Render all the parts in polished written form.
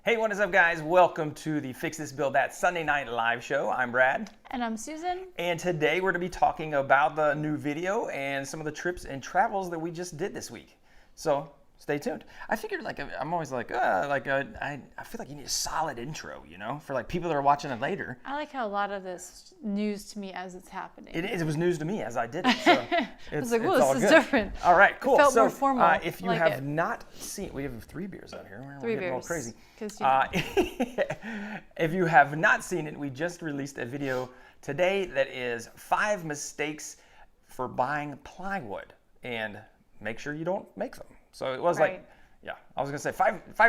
Hey, what is up, guys? Welcome to the Fix This Build That Sunday Night Live show. I'm Brad. And I'm Susan. And today we're going to be talking about the new video and some of the trips and travels that we just did this week. So stay tuned. I figured, I'm always I feel like you need a solid intro, for people that are watching it later. I like how a lot of this news to me as it's happening. It is. It was news to me as I did it. So I was like, whoa, this is different. All right, cool. It felt more formal. If you have not seen, we have 3 beers out here. We're getting all crazy. If you have not seen it, we just released a video today that is 5 mistakes for buying plywood, and make sure you don't make them. So it was I was gonna say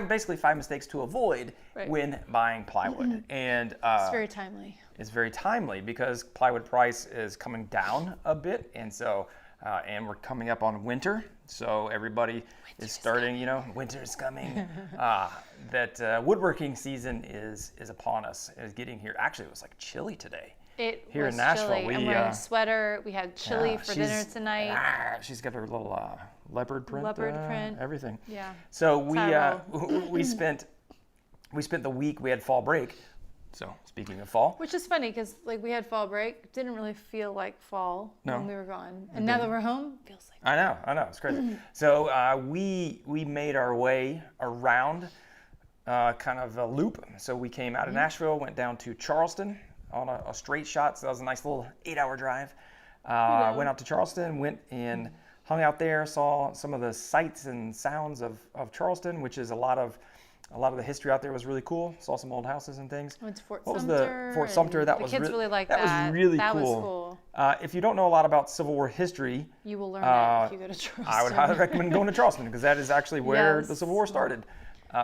basically five mistakes to avoid when buying plywood, and it's very timely. It's very timely because plywood price is coming down a bit, and so and we're coming up on winter, so everybody is starting. Winter is coming. That woodworking season is upon us. Is getting here. Actually, it was chilly today. It here was in Nashville. Chilly. I'm wearing a sweater. We had chili for dinner tonight. She's got her little leopard print. Everything. Yeah. So we spent the week. We had fall break. So speaking of fall, which is funny because we had fall break, didn't really feel like fall when we were gone, and now that we're home, feels like. I know, it's crazy. So we made our way around kind of a loop. So we came out of Nashville, went down to Charleston on a straight shot. So that was a nice little 8-hour drive. Went out to Charleston, went and hung out there, saw some of the sights and sounds of Charleston, which is a lot of the history out there was really cool. Saw some old houses and things. Went to Fort What Sumter. was the Fort Sumter? That the was kids really liked that. That was really that cool. Was cool. If you don't know a lot about Civil War history, you will learn that if you go to Charleston. I would highly recommend going to Charleston because that is actually where the Civil War started,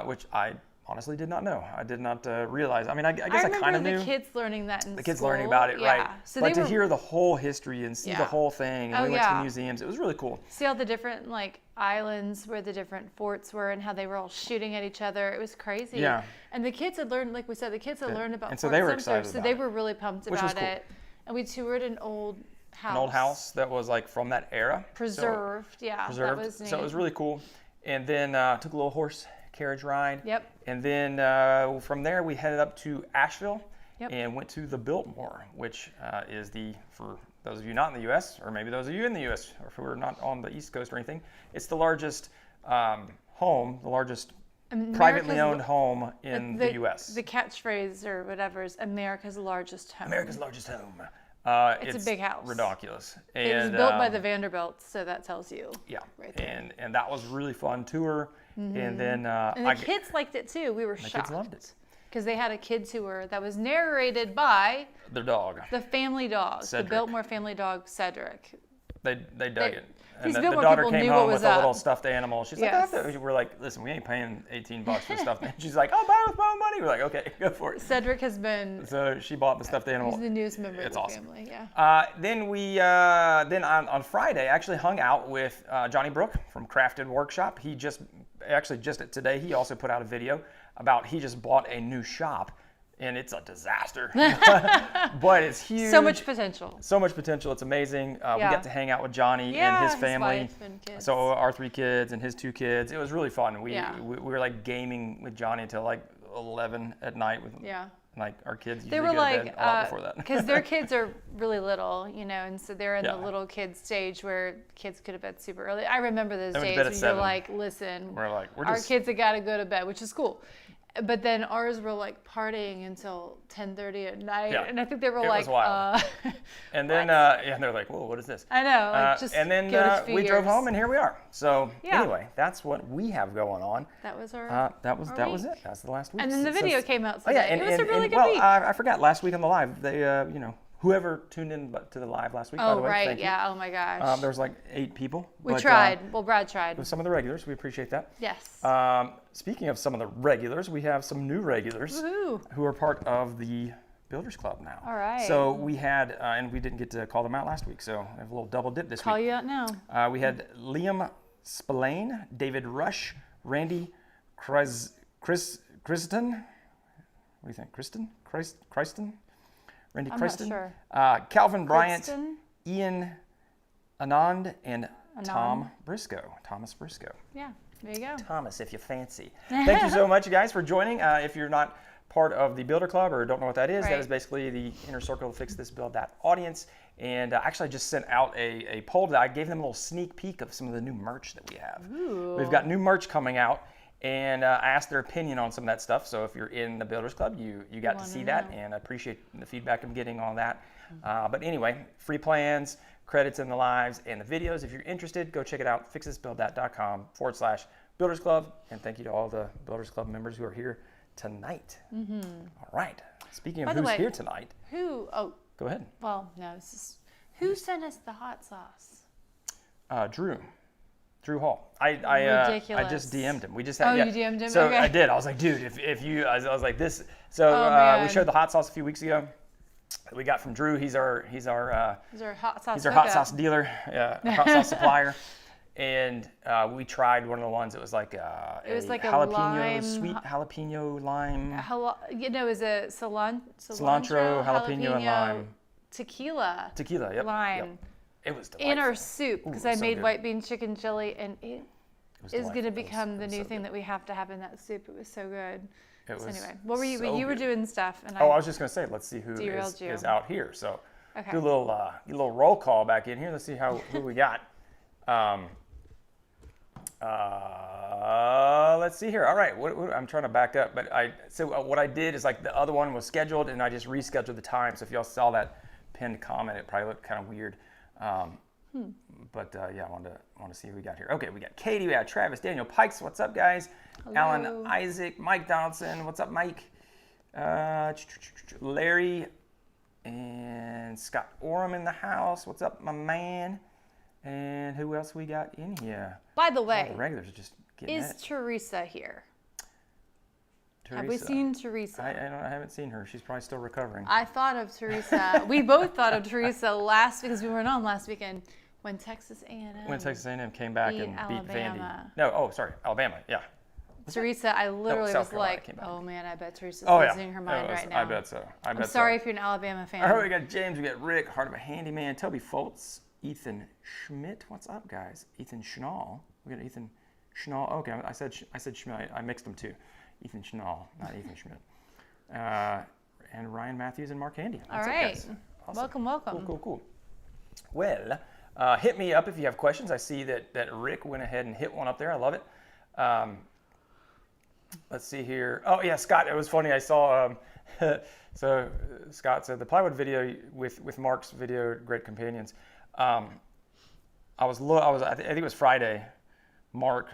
which I honestly did not know. I did not realize. I mean, I guess I kind of knew. The kids learning that in the kids school. learning about it, right? So but to hear the whole history and see the whole thing, and we went to the museums. It was really cool. See all the different islands where the different forts were and how they were all shooting at each other. It was crazy. Yeah. And the kids had learned, like we said, learned about and so Fort they were Sumter, excited so about they it. were really pumped Which was about cool. it. And we toured an old house. An old house that was from that era. Preserved, Preserved. That was neat. So it was really cool. And then took a little horse carriage ride. Yep. And then from there we headed up to Asheville and went to the Biltmore, which is for those of you not in the U.S. or maybe those of you in the U.S. or who are not on the East Coast or anything, it's the largest home, the largest privately owned home in the U.S. The catchphrase or whatever is America's largest home. America's largest home. It's a big house. Ridiculous. It was built by the Vanderbilts, so that tells you. Yeah. Right there. And that was a really fun tour. And then the kids liked it too. We were shocked. The kids loved it. Because they had a kid tour that was narrated by their dog. The family dog. Cedric. The Biltmore family dog, Cedric. They dug it. And these the Biltmore daughter people came knew home what with was a little up. stuffed animal. She's Yes. we're like, listen, we ain't paying $18 for stuffed animal. She's like, buy it with my own money. We're like, okay, go for it. Cedric has been. So she bought the stuffed animal. He's the newest member of the awesome. family. Yeah. Then we then on Friday actually hung out with Johnny Brook from Crafted Workshop. He just today he also put out a video about he just bought a new shop. And it's a disaster, but it's huge. So much potential. So much potential. It's amazing. We got to hang out with Johnny and his family. Wife and kids. So our 3 kids and his 2 kids. It was really fun. We were gaming with Johnny until 11 at night with our kids. They usually were go to bed a lot before that. Because their kids are really little, and so they're in the little kid stage where kids could have bed super early. I remember those days when you're like, listen, our kids have got to go to bed, which is cool. But then ours were partying until 10:30 at night, and I think they were and then they're like, "Whoa, what is this?" I know. And then we drove home, and here we are. So anyway, that's what we have going on. That was our. That was it. That's the last week. And then the video came out. Today. And, it was a really good week. I forgot last week on the live. They whoever tuned in to the live last week. Oh, by the way, right. thank you. Oh my gosh. There was 8 people. We tried. Brad tried. With some of the regulars, we appreciate that. Yes. Speaking of some of the regulars, we have some new regulars who are part of the Builders Club now. All right. So we had, and we didn't get to call them out last week, so I have a little double dip this week. Call you out now. We had Liam Spellane, David Rush, Randy Krzyston. What do you think? Krzyston? Randy I'm Krzyston? not sure. Calvin Bryant, Krzyston? Ian Annand, and Tom Brisco. Thomas Brisco. Yeah, there you go. Thomas, if you fancy. Thank you so much, you guys, for joining. If you're not part of the Builder Club or don't know what that is, that is basically the Inner Circle Fix This Build That audience. And actually, I just sent out a poll that I gave them a little sneak peek of some of the new merch that we have. Ooh. We've got new merch coming out, and I asked their opinion on some of that stuff. So if you're in the Builders Club, you got to see that, and I appreciate the feedback I'm getting on that. But anyway, free plans, credits in the lives, and the videos. If you're interested, go check it out, fixthisbuildthat.com/Builders Club. And thank you to all the Builders Club members who are here tonight. All right. Speaking of who's here tonight. Who? Oh. Go ahead. Well, no, it's just, who sent us the hot sauce? Drew Hall. I just DM'd him. We just had. Oh, you DM'd him? So okay. I did. I was like, dude, if you, I was like this. So we showed the hot sauce a few weeks ago. We got from Drew. He's our hot sauce. He's our hot sauce dealer, hot sauce supplier. And we tried one of the ones that was like a jalapeno, lime, sweet jalapeno lime. Is it cilantro, jalapeno, and lime. Tequila, yep. Lime. Yep. It was delightful. In our soup, because I made white bean chicken chili, and it is going to become the new thing that we have to have in that soup. It was so good. Anyway, what were you? You were doing stuff, and I was just going to say, let's see who is out here. So do a little roll call back in here. Let's see who we got. Let's see here. All right, I'm trying to back up, but what I did is like the other one was scheduled, and I just rescheduled the time. So if y'all saw that pinned comment, it probably looked kind of weird. But yeah, I wanted to see who we got here. Okay, we got Katie, we got Travis, Daniel Pikes. What's up, guys? Hello. Alan, Isaac, Mike Donaldson. What's up, Mike? Larry and Scott Orem in the house. What's up, my man? And who else we got in here? By the way, the regulars are just getting is Teresa here? Teresa. Have we seen Teresa? I haven't seen her. She's probably still recovering. I thought of Teresa. We both thought of Teresa because we weren't on last weekend when Texas A&M came back and beat Vandy. No, Alabama. Yeah. Teresa, I literally was like, oh man, I bet Teresa's losing her mind right now. I bet so. I'm sorry if you're an Alabama fan. All right, we got James, we got Rick, Heart of a Handyman, Toby Foltz, Ethan Schmidt. What's up, guys? Ethan Schnall. We got Ethan Schnall. Okay, I said Schmidt. I mixed them too. Ethan Schnall, not Ethan Schmidt. And Ryan Matthews and Mark Handy. All right. Awesome. Welcome. Cool. Well, hit me up if you have questions. I see that Rick went ahead and hit one up there. I love it. Let's see here. Oh yeah, Scott. It was funny. I saw. So Scott said the plywood video with Mark's video, Great Companions. I think it was Friday. Mark.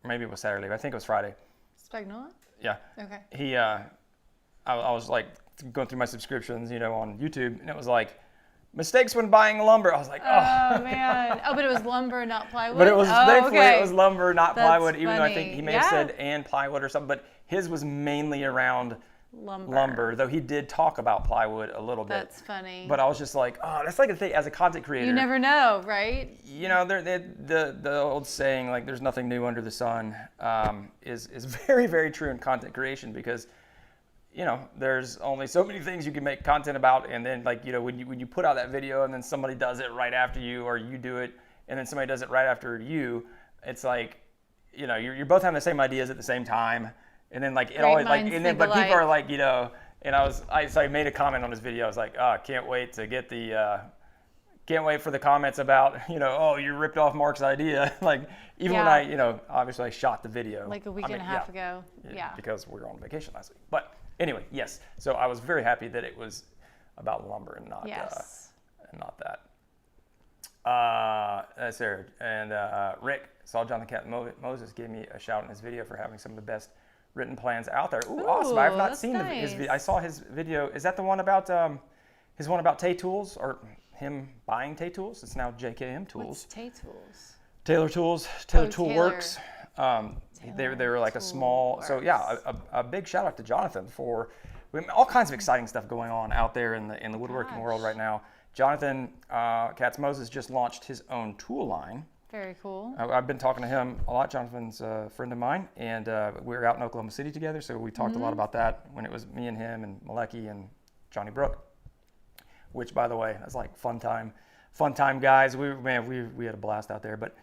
Maybe it was Saturday, but I think it was Friday. Spagnola? Yeah. Okay. He. I was like going through my subscriptions, on YouTube, and it was like. Mistakes when buying lumber. I was like, oh man. Oh, but it was lumber, not plywood. But it was thankfully it was lumber, not plywood. Even funny. Though I think he may have said and plywood or something, but his was mainly around lumber. Though he did talk about plywood a little bit. That's funny. But I was just like, oh, that's like a thing as a content creator. You never know, right? The old saying like "there's nothing new under the sun" is very, very true in content creation because. There's only so many things you can make content about, and then when you put out that video and then somebody does it right after you, or you do it and then somebody does it right after you, it's like, you're both having the same ideas at the same time, and then but people are like, and I made a comment on this video. I was like, can't wait to get can't wait for the comments about, oh, you ripped off Mark's idea. When I, obviously I shot the video. Like a week and a half ago. Yeah. Because we were on vacation last week. But anyway, yes. So I was very happy that it was about lumber and not that. That's Sarah. And Rick saw Jonathan Cat Moses gave me a shout in his video for having some of the best written plans out there. Ooh, awesome. I have not seen his video. I saw his video. Is that the one about his one about Tay Tools or him buying Tay Tools? It's now JKM Tools. What's Tay Tools? Taylor Tools. Taylor Tool Works. They were like a small. So yeah, a big shout out to Jonathan for all kinds of exciting stuff going on out there in the woodworking world right now. Jonathan Katz Moses just launched his own tool line. Very cool. I've been talking to him a lot. Jonathan's a friend of mine, and we were out in Oklahoma City together, so we talked a lot about that when it was me and him and Malecki and Johnny Brook, which, by the way, that's like fun time. fun time, guys. We had a blast out there. But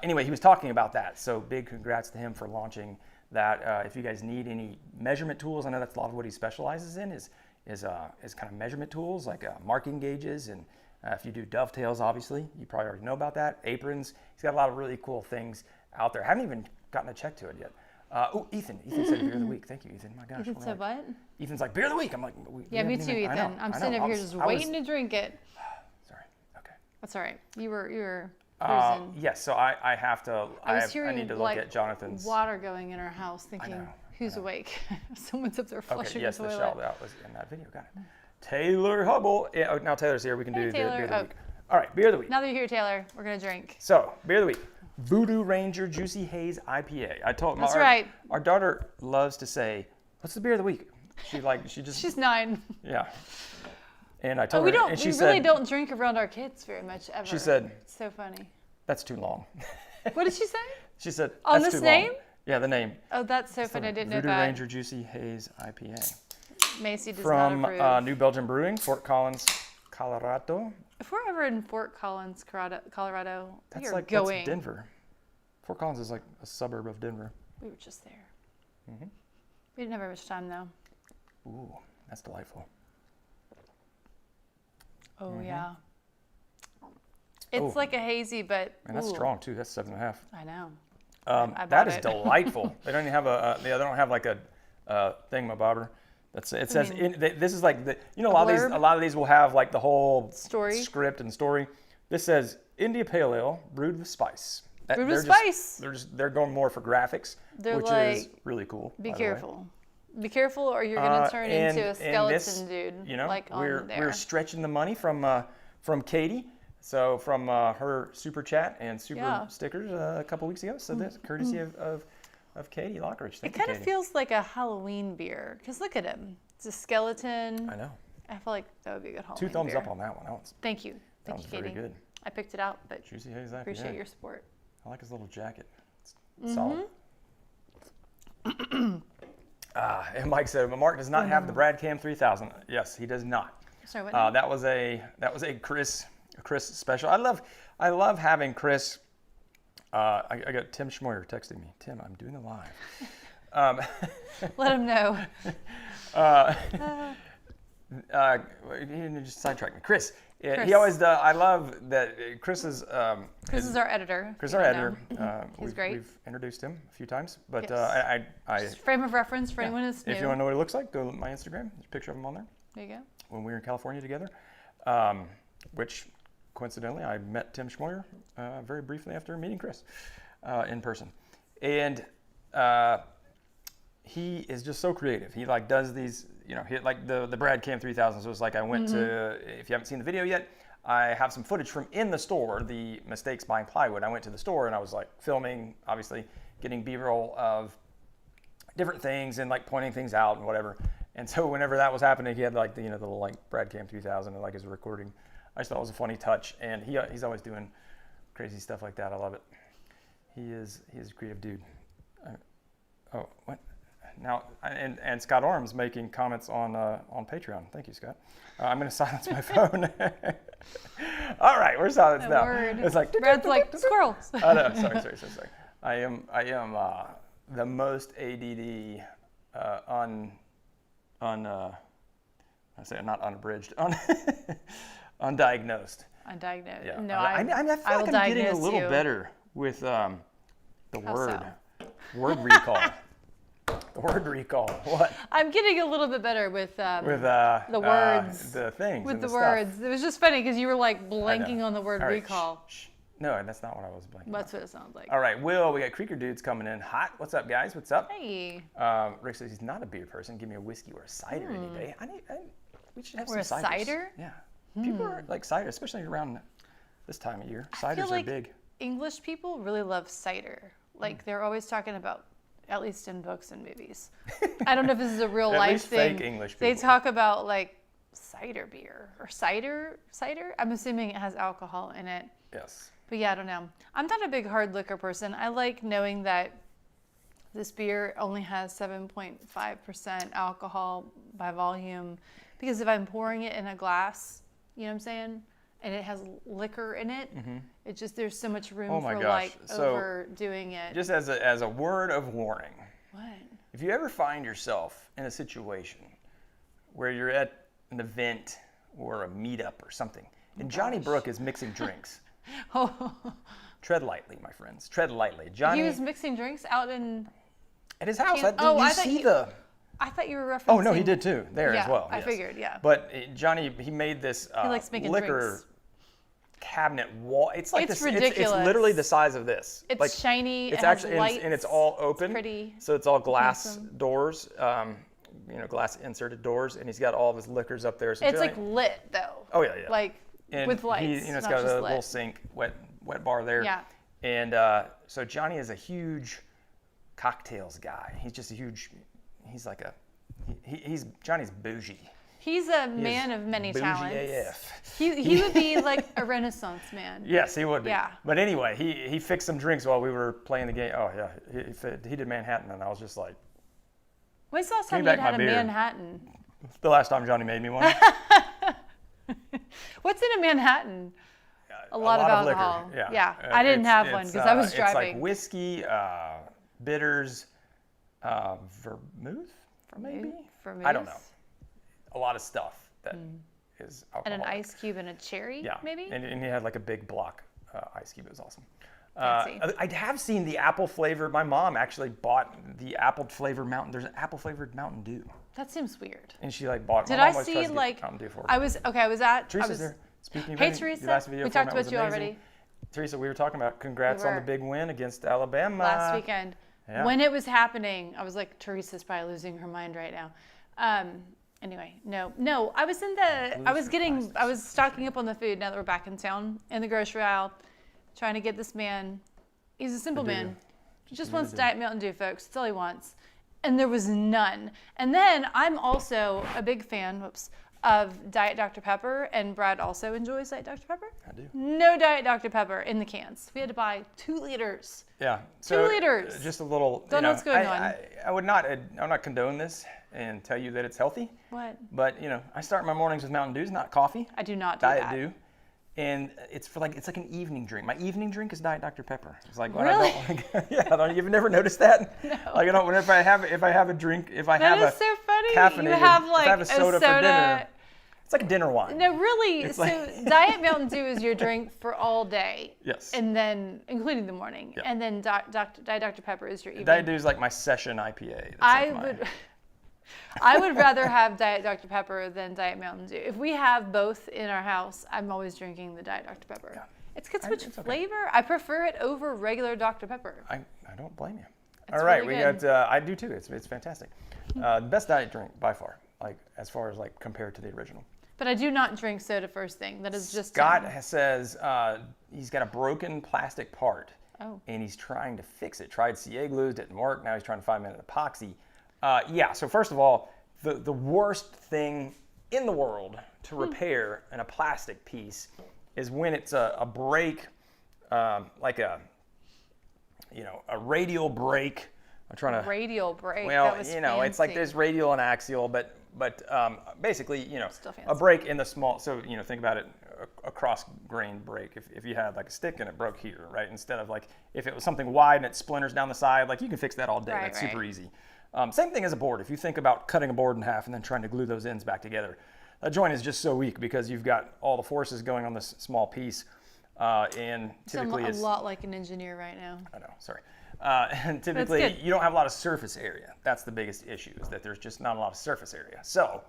anyway, he was talking about that. So big congrats to him for launching that. If you guys need any measurement tools, I know that's a lot of what he specializes in is kind of measurement tools like marking gauges, and if you do dovetails, obviously you probably already know about that. Aprons. He's got a lot of really cool things out there. Haven't even gotten a check to it yet. Ethan said beer of the week. Thank you, Ethan. My gosh. Ethan said what? Ethan's like, beer of the week. I'm like, yeah, me too, Ethan. I'm sitting up here just waiting to drink it. Sorry. Okay. That's all right. You were yes, so I have to. I need to look at Jonathan's water going in our house, thinking, who's awake? Someone's up there flushing the toilet. Yes, the shout out was in that video. Got it. Taylor Hubble. Yeah, now Taylor's here. We can do the beer of the week. All right, beer of the week. Now that you're here, Taylor, we're gonna drink. So, beer of the week. Voodoo Ranger Juicy Haze IPA. I told That's right. Our daughter loves to say, "What's the beer of the week?" She's 9. Yeah. And I told her, and she said, we really don't drink around our kids very much ever. She said, it's so funny. That's too long. What did she say? She said, on that's this too name? Long. Yeah, the name. Oh, that's so funny. I didn't know that. Voodoo Ranger Juicy Haze IPA. Macy does not approve. From New Belgium Brewing, Fort Collins, Colorado. If we're ever in Fort Collins, Colorado, that's Denver. Fort Collins is like a suburb of Denver. We were just there. Mm-hmm. We didn't have very much time though. Ooh, that's delightful. Oh yeah. It's like a hazy, but and that's strong too. That's 7.5. I know. That is delightful. They don't even have they don't have like a thingamabobber. This is like a lot of these will have like the whole story, script and story. This says India Pale Ale brewed with spice. Brewed with spice. They're going more for graphics, which is really cool. Be careful. Be careful, or you're going to turn into a skeleton dude. You know, like we're stretching the money from Katie. So from her super chat and super stickers a couple weeks ago. So that's courtesy of Katie Lockridge. Thank you, kind of feels like a Halloween beer because look at him. It's a skeleton. I know. I feel like that would be a good Halloween 2 thumbs beer. up on that one. Thank you. That was Katie. very good. I picked it out, but Juicy Haze IPA. Appreciate your support. I like his little jacket. It's solid. And Mike said, Mark does not have the Brad Cam 3000. Yes, he does not. Sorry, what? That was a Chris special. I love having Chris. I got Tim Schmoyer texting me. Tim, I'm doing the live. Let him know. He just sidetracked me. Chris. He always does. I love that Chris is. Chris is our editor. Chris is our editor. He's great. We've introduced him a few times, but yes. Just frame of reference for anyone who's new. If you want to know what he looks like, go to my Instagram. There's a picture of him on there. There you go. When we were in California together, which coincidentally I met Tim Schmoyer very briefly after meeting Chris in person, and he is just so creative. He like does these. Like the Brad Cam 3000. So it's like I went to, if you haven't seen the video yet, I have some footage from in the store, the mistakes buying plywood. I went to the store and I was like filming, obviously, getting B-roll of different things and like pointing things out and whatever. And so whenever that was happening, he had like the little like Brad Cam 3000 and like his recording. I just thought it was a funny touch, and he's always doing crazy stuff like that. I love it. He is a creative dude. What? Now, and Scott Orm's making comments on Patreon. Thank you, Scott. I'm going to silence my phone. All right, we're silenced now. It's like Brad's like squirrels. Oh no, sorry. I am the most ADD I say not unabridged, undiagnosed. Undiagnosed. Yeah. No, I feel like I'm getting a little better with the word recall. The word recall. What? I'm getting a little bit better with the words. The things. With and the stuff. words. It was just funny because you were like blanking on the word recall. Shh. No, that's not what I was blanking. That's what it sounds like. All right, Will, we got Creeker Dudes coming in hot. What's up, guys? What's up? Hey. Rick says he's not a beer person. Give me a whiskey or a cider any day. We should have some ciders. Or a cider? Yeah. People are like cider, especially around this time of year. Ciders are big. English people really love cider. Like they're always talking about, at least in books and movies. I don't know if this is a real life thing. Fake English people. They talk about like cider beer or cider. I'm assuming it has alcohol in it. Yes. But yeah, I don't know. I'm not a big hard liquor person. I like knowing that this beer only has 7.5% alcohol by volume, because if I'm pouring it in a glass, you know what I'm saying? and it has liquor in it. It's just, there's so much room for gosh. like overdoing it. Just as a word of warning. What? If you ever find yourself in a situation where you're at an event or a meetup or something, and Johnny Brook is mixing drinks, tread lightly, my friends. Tread lightly. Johnny. He was mixing drinks out at his house. I thought you were referencing. Oh no, he did too. There as well. I figured. Yeah. But Johnny, he made this liquor drinks. cabinet wall. It's like it's this. Ridiculous. It's literally the size of this. It's like, shiny. It's it actually has lights, and it's all open. It's pretty. So it's all glass handsome. doors. Glass inserted doors, and he's got all of his liquors up there. So it's like lit though. Oh yeah. Like with lights. It's got a little sink, wet bar there. Yeah. And so Johnny is a huge cocktails guy. He's just a huge. He's like Johnny's bougie. He's a man of many talents. AF. He would be like a Renaissance man. Yes, he would be. Yeah. But anyway, he fixed some drinks while we were playing the game. Oh yeah, he did Manhattan, and I was just like. When's the last time you had a Manhattan? The last time Johnny made me one. What's in a Manhattan? A lot of alcohol. Liquor. Yeah. I didn't have one because I was driving. It's like whiskey, bitters, vermouth, maybe. Vermouth? I don't know. A lot of stuff that is alcoholic. And an ice cube and a cherry, maybe? And he had like a big block ice cube. It was awesome. I have seen the apple flavored. My mom actually bought the apple flavored Mountain. There's an apple flavored Mountain Dew. That seems weird. And she like bought. Did I see like? Mountain Dew for her. I was at. Teresa's there. Speaking of hey winning, Teresa, last video we talked format about you amazing. already. Teresa, we were talking about congrats on the big win against Alabama last weekend. Yeah. When it was happening, I was like, Teresa's probably losing her mind right now. Anyway, no. I was stocking up on the food now that we're back in town in the grocery aisle, trying to get this man. He's a simple man. He just wants Diet Mountain Dew, folks. That's all he wants. And there was none. And then I'm also a big fan, of Diet Dr. Pepper, and Brad also enjoys Diet Dr. Pepper. I do. No Diet Dr. Pepper in the cans. We had to buy 2 liters. Yeah. 2 liters. Just a little. Don't know what's going on. I would not condone this and tell you that it's healthy. What? But I start my mornings with Mountain Dews, not coffee. I do not do Diet that. Dew. And it's like an evening drink. My evening drink is Diet Dr. Pepper. It's like when really? You've never noticed that? No. Like if I have a drink, that is so funny. Caffeinated, you have like if I have a soda for dinner. It's like a dinner wine. No, really. Diet Mountain Dew is your drink for all day. Yes. And then, including the morning. Yep. And then Diet Dr. Pepper is your evening. Diet Dew is like my session IPA. I would rather have Diet Dr. Pepper than Diet Mountain Dew. If we have both in our house, I'm always drinking the Diet Dr. Pepper. Yeah. It's got so much flavor. Okay. I prefer it over regular Dr. Pepper. I don't blame you. It's all right, really we good. got. I do too. It's fantastic. The best diet drink by far, like as far as like compared to the original. But I do not drink soda first thing. That is just Scott says he's got a broken plastic part. Oh. And he's trying to fix it. Tried CA glue, didn't work. Now he's trying to find an epoxy. So first of all, the worst thing in the world to repair in a plastic piece is when it's a break, like a radial break. I'm trying to radial break. Well, that was it's like there's radial and axial, but basically, a break in the small. So think about it, a cross-grained break. If you had like a stick and it broke here, right? Instead of like if it was something wide and it splinters down the side, like you can fix that all day. That's super easy. Same thing as a board. If you think about cutting a board in half and then trying to glue those ends back together, that joint is just so weak because you've got all the forces going on this small piece, and typically it's a lot like an engineer right now. I know. Sorry. And typically, you don't have a lot of surface area. That's the biggest issue, is that there's just not a lot of surface area. So,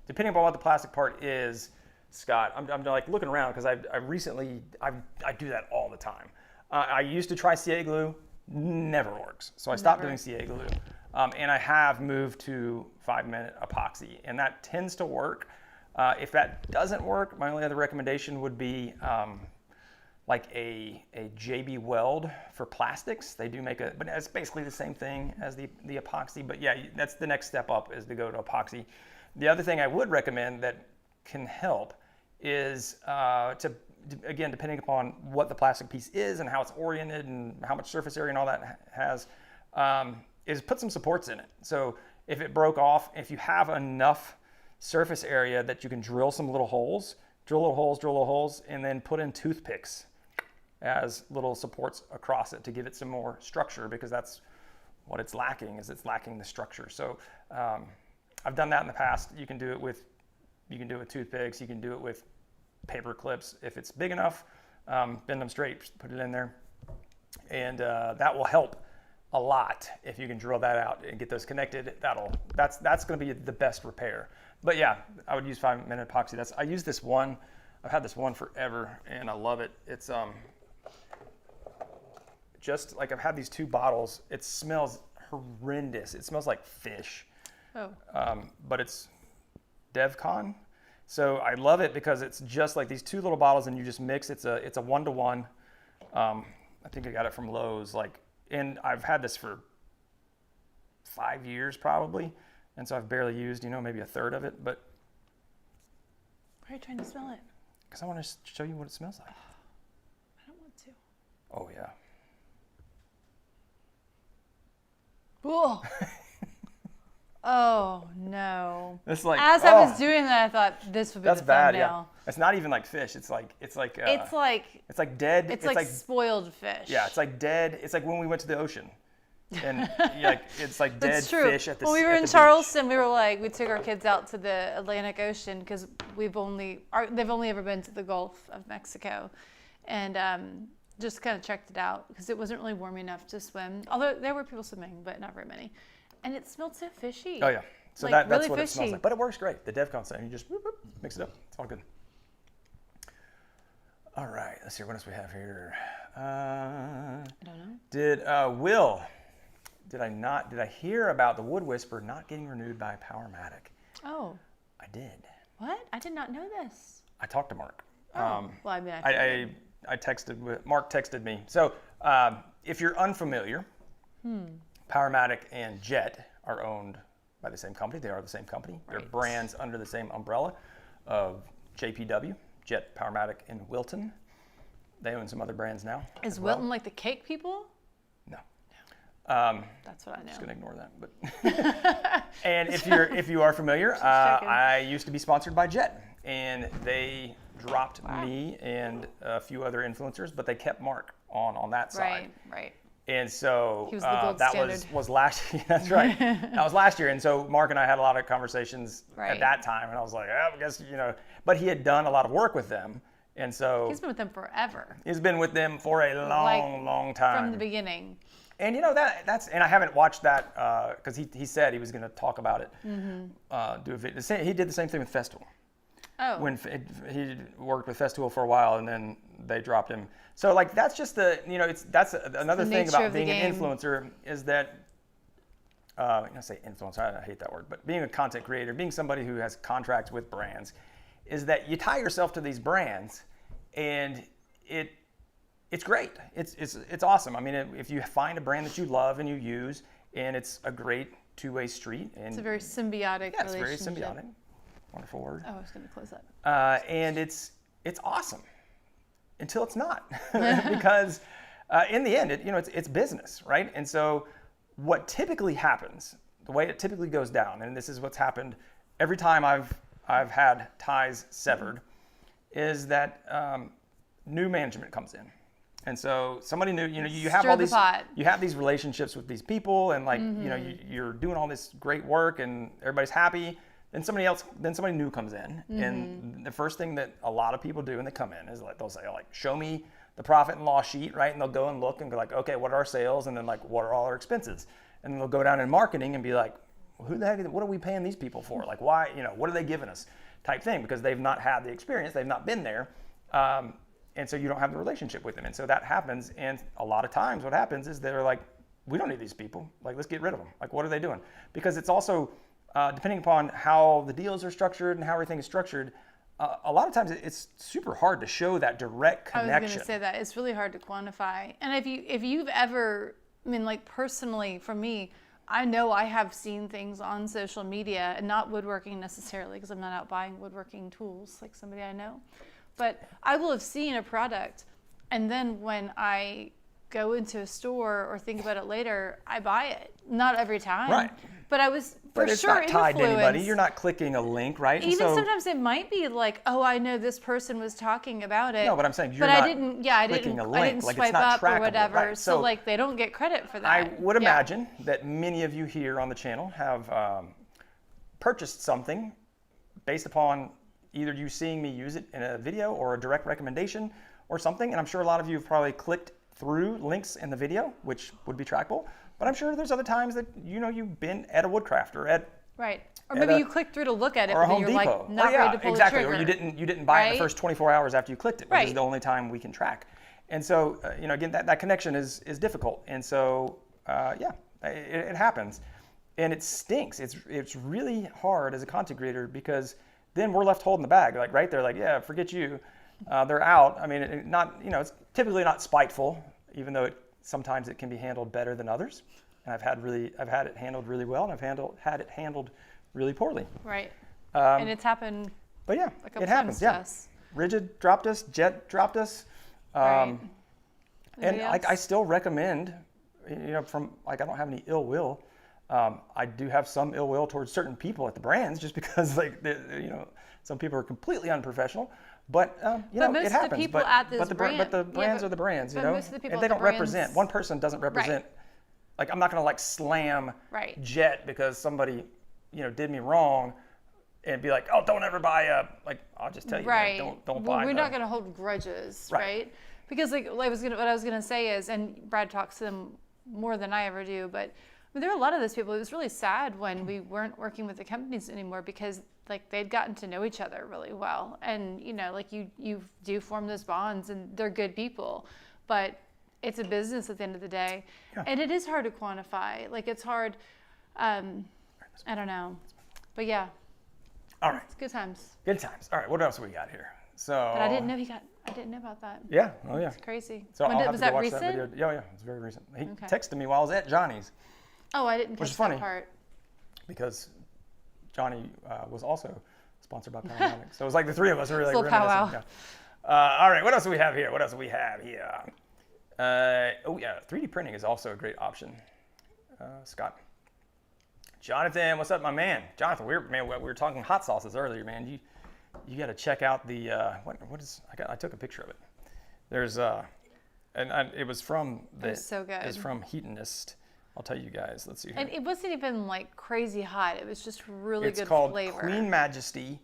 depending upon what the plastic part is, Scott, I'm like looking around because I do that all the time. I used to try CA glue, never works. So I stopped doing CA glue, and I have moved to 5-minute epoxy, and that tends to work. If that doesn't work, my only other recommendation would be like a JB Weld for plastics. They do make but it's basically the same thing as the epoxy. But yeah, that's the next step up, is to go to epoxy. The other thing I would recommend that can help is again, depending upon what the plastic piece is and how it's oriented and how much surface area and all that has, is put some supports in it. So if it broke off, if you have enough surface area that you can drill some little holes, drill little holes, and then put in toothpicks as little supports across it to give it some more structure, because that's what it's lacking, is it's lacking the structure. So I've done that in the past. You can do it with toothpicks. You can do it with paper clips if it's big enough. Bend them straight, put it in there, and that will help a lot if you can drill that out and get those connected. That's going to be the best repair. But yeah, I would use 5-minute epoxy. I use this one. I've had this one forever, and I love it. It's just like, I've had these 2 bottles. It smells horrendous. It smells like fish. Oh. But it's DevCon. So I love it because it's just like these 2 little bottles, and you just mix. It's a 1-to-1. I think I got it from Lowe's. And I've had this for 5 years probably, and so I've barely used, maybe a third of it. But why are you trying to smell it? Because I want to show you what it smells like. I don't want to. Oh yeah. Whoa. Oh no. It's like, as I was doing that, I thought this would be the thumbnail. Bad, yeah. It's not even like fish. It's like dead. It's like spoiled fish. Yeah, it's like dead. It's like when we went to the ocean, and it's like dead fish at the. When we were in Charleston, we took our kids out to the Atlantic Ocean, because they've only ever been to the Gulf of Mexico, and just kind of checked it out because it wasn't really warm enough to swim. Although there were people swimming, but not very many. And it smelled so fishy. Oh yeah, so that's really what fishy. It smells like. But it works great. The DevCon stuff, you just mix it up. It's all good. All right, let's see what else we have here. I don't know. Did I hear about the Wood Whisperer not getting renewed by Powermatic? Oh. I did. What? I did not know this. I talked to Mark. Oh. Well, I mean, I texted. Mark texted me. So if you're unfamiliar. Powermatic and Jet are owned by the same company. They are the same company. Right. They're brands under the same umbrella of JPW, Jet, Powermatic, and Wilton. They own some other brands now. Is Wilton like the cake people? No. That's what I know. Just gonna ignore that. But and if you are familiar, I used to be sponsored by Jet, and they dropped me and a few other influencers, but they kept Mark on that side. Right. And so he was the gold standard. was last year. That's right. That was last year. And so Mark and I had a lot of conversations at that time. And I was like, I guess, but he had done a lot of work with them. And so he's been with them forever. He's been with them for a long time. From the beginning. And that's, and I haven't watched that because he said he was going to talk about it. Mm-hmm. Do a video. He did the same thing with Festival. Oh. When he worked with Festival for a while, and then they dropped him. So that's just that's another thing about being an influencer, is that I say influencer, I hate that word, but being a content creator, being somebody who has contracts with brands, is that you tie yourself to these brands, and it's great. It's awesome. I mean, if you find a brand that you love and you use, and it's a great two-way street, and it's a very symbiotic relationship. Yeah, it's very symbiotic. Wonderful word. Oh, I was going to close that. And it's awesome until it's not, because in the end, it's business, right? And so what typically happens, the way it typically goes down, and this is what's happened every time I've had ties severed, is that new management comes in. And so somebody new, you have all these, you have these relationships with these people, and you're doing all this great work, and everybody's happy. Then somebody new comes in, and the first thing that a lot of people do when they come in is they'll say, show me the profit and loss sheet, right? And they'll go and look and go okay, what are our sales? And then what are all our expenses? And then they'll go down in marketing and be like, who the heck? What are we paying these people for? Why? What are they giving us? Type thing, because they've not had the experience, they've not been there, and so you don't have the relationship with them. And so that happens. And a lot of times, what happens is they're like, we don't need these people. Let's get rid of them. What are they doing? Because it's also depending upon how the deals are structured and how everything is structured, a lot of times it's super hard to show that direct connection. I was going to say that. It's really hard to quantify. And if you've ever, personally for me, I know I have seen things on social media, and not woodworking necessarily, because I'm not out buying woodworking tools like somebody I know. But I will have seen a product, and then when I go into a store or think about it later, I buy it. Not every time. Right. But I was but it's not tied to anybody. You're not clicking a link, right? Even sometimes it might be like, oh, I know this person was talking about it. No, but I'm saying you're not clicking a link. I didn't swipe up or whatever. Right? So like they don't get credit for that. I would imagine that many of you here on the channel have purchased something based upon either you seeing me use it in a video or a direct recommendation or something. And I'm sure a lot of you have probably clicked through links in the video, which would be trackable. But I'm sure there's other times that you've been at a Woodcraft or at or maybe you clicked through to look at it, but you're Depot. like not ready to pull the trigger. Or you didn't buy it in the first 24 hours after you clicked it, which is the only time we can track. And so again, that connection is difficult. And so it happens, and it stinks. It's really hard as a content creator because then we're left holding the bag. Like right there, like yeah, forget you. They're out. I mean, it's typically not spiteful, even though sometimes it can be handled better than others. And I've had it handled really well, and I've had it handled really poorly. Right. And it's happened. But yeah, a couple it happens. To us. Rigid dropped us. Jet dropped us. Right. And I still recommend. From I don't have any ill will. I do have some ill will towards certain people at the brands, just because some people are completely unprofessional. But it happens. The people at this but the brands are the brands, most of the people and they don't represent. One person doesn't represent. Right. Like I'm not going to slam Jet because somebody did me wrong, and be like, oh, don't ever buy I'll just tell you, don't buy. We're not going to hold grudges, right? Because what I was going to say is, and Brad talks to them more than I ever do, but there are a lot of those people. It was really sad when we weren't working with the companies anymore because they'd gotten to know each other really well, and you do form those bonds, and they're good people, but it's a business at the end of the day, and it is hard to quantify. It's hard. I don't know, but yeah. All right. It's good times. Good times. All right. What else we got here? But I didn't know about that. Yeah. Oh yeah. It's crazy. So was that recent? That video. Yeah. It's very recent. He texted me while I was at Johnny's. Oh, I didn't catch that part. Because Johnny was also sponsored by Paramount. So it was like the three of us were really powwow. Yeah. All right, what else do we have here? 3D printing is also a great option. Scott. Jonathan, what's up, my man? Jonathan, we were talking hot sauces earlier, man. You got to check out the what is I took a picture of it. There's and it was from it was so good. It's from Heatonist. I'll tell you guys. Let's see here. And it wasn't even crazy hot. It was just really good flavor. It's called Queen Majesty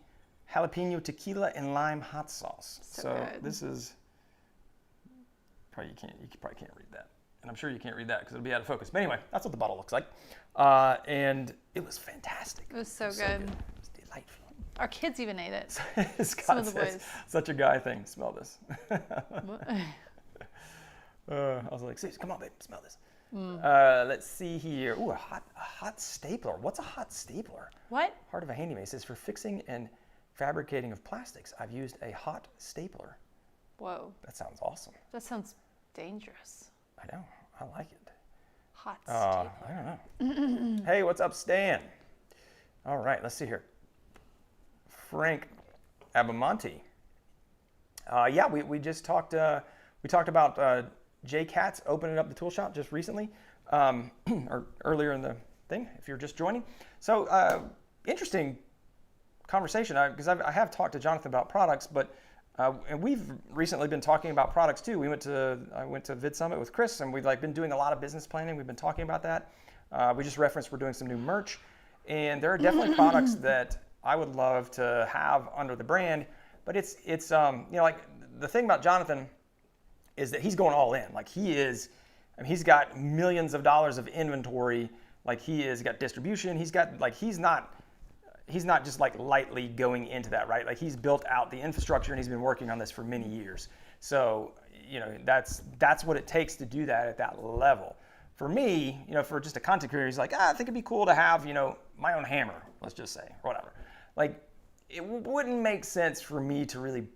Jalapeno Tequila and Lime Hot Sauce. So good. This is you probably can't read that. And I'm sure you can't read that because it'll be out of focus. But anyway, that's what the bottle looks like. And it was fantastic. It was so good. It was delightful. Our kids even ate it. Some of the boys. Such a guy thing. Smell this. I was like, come on, babe, smell this. Let's see here. Ooh, a hot stapler. What's a hot stapler? What? Heart of a Handyman. It says, for fixing and fabricating of plastics, I've used a hot stapler. Whoa. That sounds awesome. That sounds dangerous. I know. I like it. Hot stapler. I don't know. Hey, what's up, Stan? All right, let's see here. Frank Abamonte. We just talked. We talked about Jay Katz opening up the tool shop just recently, or earlier in the thing. If you're just joining, so interesting conversation because I have talked to Jonathan about products, but and we've recently been talking about products too. I went to Vid Summit with Chris, and we've been doing a lot of business planning. We've been talking about that. We just referenced we're doing some new merch, and there are definitely products that I would love to have under the brand. But it's the thing about Jonathan is that he's going all in. He's got millions of dollars of inventory. He's got distribution. He's not just lightly going into that, right? He's built out the infrastructure and he's been working on this for many years. So, that's what it takes to do that at that level. For me, for just a content creator, he's like, I think it'd be cool to have, my own hammer, let's just say, or whatever. It wouldn't make sense for me to really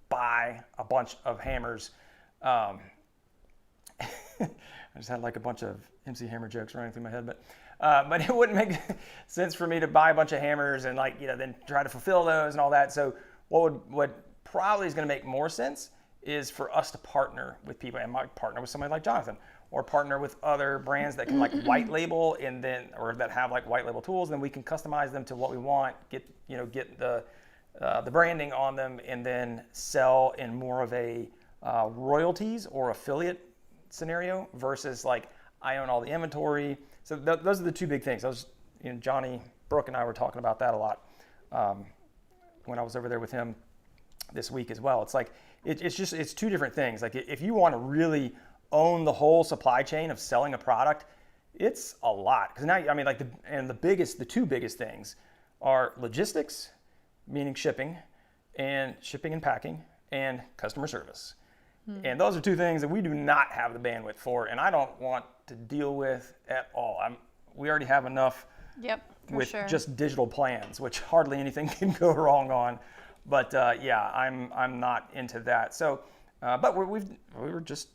buy a bunch of hammers. I just had a bunch of MC Hammer jokes running through my head, but it wouldn't make sense for me to buy a bunch of hammers and then try to fulfill those and all that. So what probably is going to make more sense is for us to partner with people, and might partner with somebody like Jonathan, or partner with other brands that can like white label and then, or that have like white label tools, and then we can customize them to what we want, get the branding on them, and then sell in more of a royalties or affiliate scenario versus like I own all the inventory. So those are the two big things. Johnny Brooke and I were talking about that a lot when I was over there with him this week as well. It's like it's two different things. Like if you want to really own the whole supply chain of selling a product, it's a lot. Because now, I mean, like the two biggest things are logistics, meaning shipping and packing, and customer service. And those are two things that we do not have the bandwidth for, and I don't want to deal with at all. We already have enough with just digital plans, which hardly anything can go wrong on. But I'm not into that. So, but we've just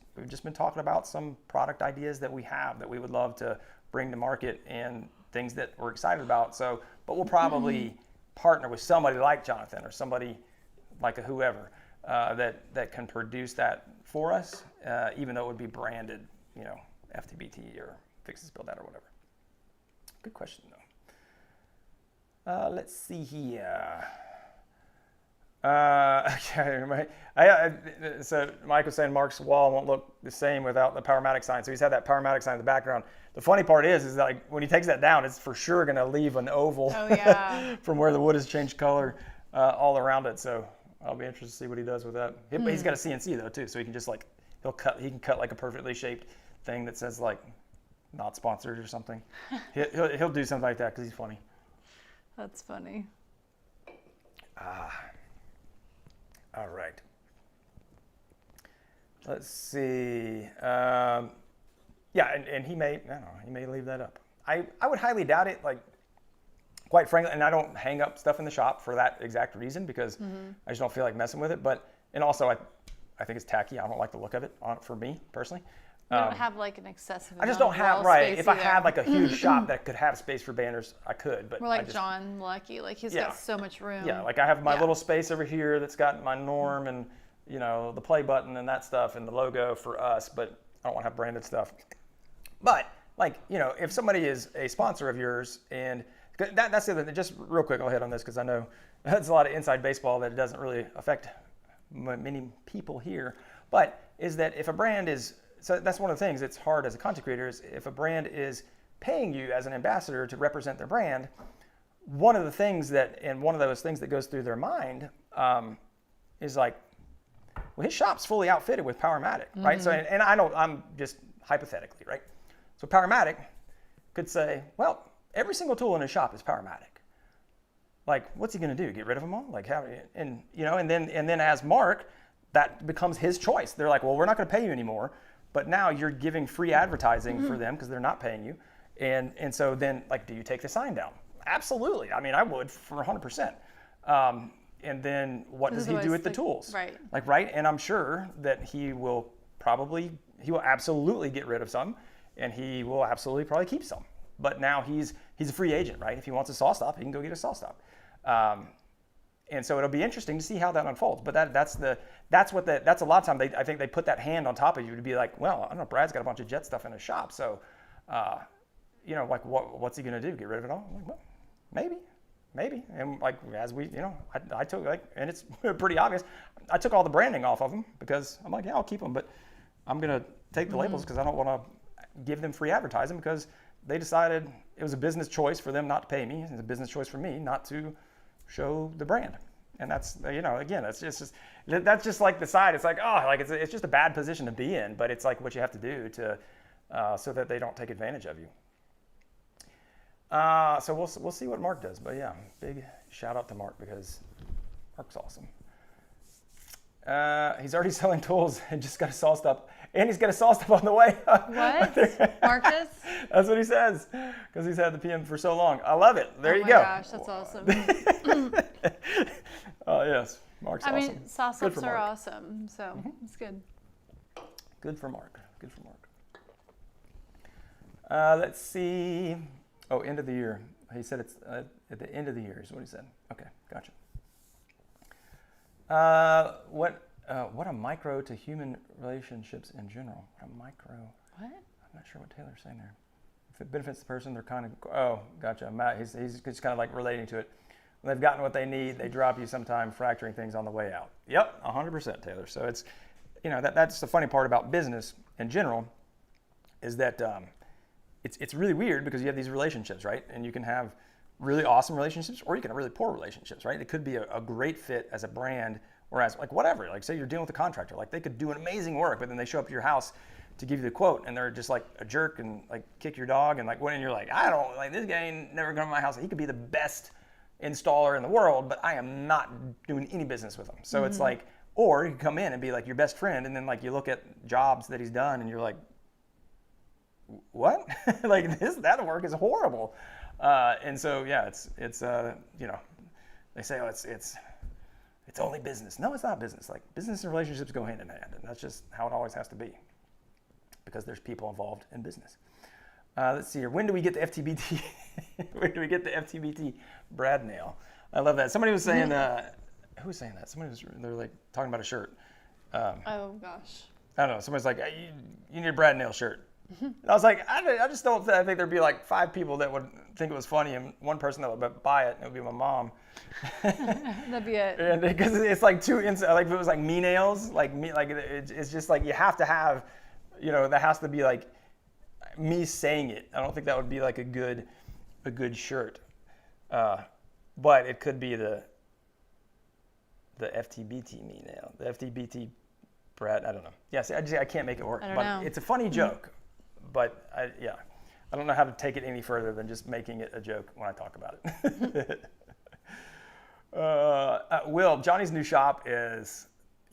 been talking about some product ideas that we have that we would love to bring to market and things that we're excited about. So, but we'll probably partner with somebody like Jonathan or somebody like a whoever that can produce that for us, even though it would be branded, FTBT or Fixes Build That or whatever. Good question though. Let's see here. Okay, so Mike was saying Mark's wall won't look the same without the Powermatic sign. So he's had that Powermatic sign in the background. The funny part is that like when he takes that down, it's for sure going to leave an oval from where the wood has changed color all around it. So I'll be interested to see what he does with that. He's got a CNC though too, so he can just like he can cut like a perfectly shaped thing that says like not sponsored or something. He'll do something like that because he's funny. That's funny. All right. Let's see. And he may leave that up. I would highly doubt it. Like, quite frankly, and I don't hang up stuff in the shop for that exact reason because I just don't feel like messing with it. And also I think it's tacky. I don't like the look of it for me personally. You don't have like an excessive. I just don't have If I had like a huge shop that could have space for banners, I could. But we're like John Lucky, like he's got so much room. Yeah, like I have my little space over here that's got my norm and the play button and that stuff and the logo for us, but I don't want to have branded stuff. But like if somebody is a sponsor of yours, and that's the other thing. Just real quick, I'll hit on this because I know that's a lot of inside baseball that doesn't really affect many people here. But is that if a brand is So that's one of the things that's hard as a content creator is if a brand is paying you as an ambassador to represent their brand, one of those things that goes through their mind is like, well, his shop's fully outfitted with Powermatic, right? So, and I know I'm just hypothetically, right? So Powermatic could say, well, every single tool in his shop is Powermatic. Like, what's he going to do? Get rid of them all? Like, and then as Mark, that becomes his choice. They're like, well, we're not going to pay you anymore. But now you're giving free advertising for them because they're not paying you. And so then, like, do you take the sign down? Absolutely. I mean, I would for 100%. And then what does he do with the tools? Right. Like, right? And I'm sure that he will absolutely get rid of some, and he will absolutely probably keep some. But now he's a free agent, right? If he wants a saw stop, he can go get a saw stop. And so it'll be interesting to see how that unfolds. But that's a lot of time I think they put that hand on top of you to be like, well, I don't know, Brad's got a bunch of jet stuff in his shop, so like what's he gonna do? Get rid of it all? Like, well, maybe. And like as we, I took and it's pretty obvious. I took all the branding off of them because I'm like, yeah, I'll keep them, but I'm gonna take the labels because I don't want to give them free advertising because they decided it was a business choice for them not to pay me. It's a business choice for me not to show the brand. And that's, again, that's just like the side. It's like, it's just a bad position to be in, but it's like what you have to do to, so that they don't take advantage of you. So we'll see what Mark does, but yeah, big shout out to Mark because Mark's awesome. He's already selling tools and just got a saw stop, and he's got a saw stop on the way. What? Marcus? That's what he says because he's had the PM for so long. I love it. There you go. Oh my gosh, that's awesome. Oh yes, Mark's awesome. I mean, saw stops are awesome, so it's good. Good for Mark. Let's see. Oh, end of the year. He said it's at the end of the year is what he said. Okay, gotcha. What a micro to human relationships in general. What a micro. What? I'm not sure what Taylor's saying there. If it benefits the person, they're kind of, oh, gotcha. Matt, he's just kind of like relating to it. When they've gotten what they need, they drop you sometime, fracturing things on the way out. Yep, 100%, Taylor. So it's, that's the funny part about business in general, is that it's really weird because you have these relationships, right? And you can have really awesome relationships, or you can have really poor relationships, right? It could be a great fit as a brand, or as like whatever. Like say you're dealing with a contractor, like they could do an amazing work, but then they show up to your house to give you the quote, and they're just like a jerk and like kick your dog, and like when you're like, I don't like this guy ain't never going to my house. He could be the best installer in the world, but I am not doing any business with him. So it's like, or you can come in and be like your best friend, and then like you look at jobs that he's done, and you're like, what? Like that work is horrible. And so yeah, it's they say, oh, it's only business. No, it's not business. Like business and relationships go hand in hand, and that's just how it always has to be, because there's people involved in business. Let's see here. When do we get the FTBT? When do we get the FTBT Brad nail? I love that. Somebody was saying, who was saying that? They're like talking about a shirt. Oh gosh. I don't know. Somebody's like, hey, you need a Brad nail shirt. And I was like, I just don't think there'd be like 5 people that would think it was funny, and 1 person that would buy it, and it would be my mom. That'd be it. And because it's like too inside, like if it was like me nails, like me, like it's just like you have to have, that has to be like me saying it. I don't think that would be like a good shirt, but it could be the FTBT me nail, the FTBT Brad. I don't know. Yeah, see, I can't make it work, but know. It's a funny joke. But I don't know how to take it any further than just making it a joke when I talk about it. Will, Johnny's new shop is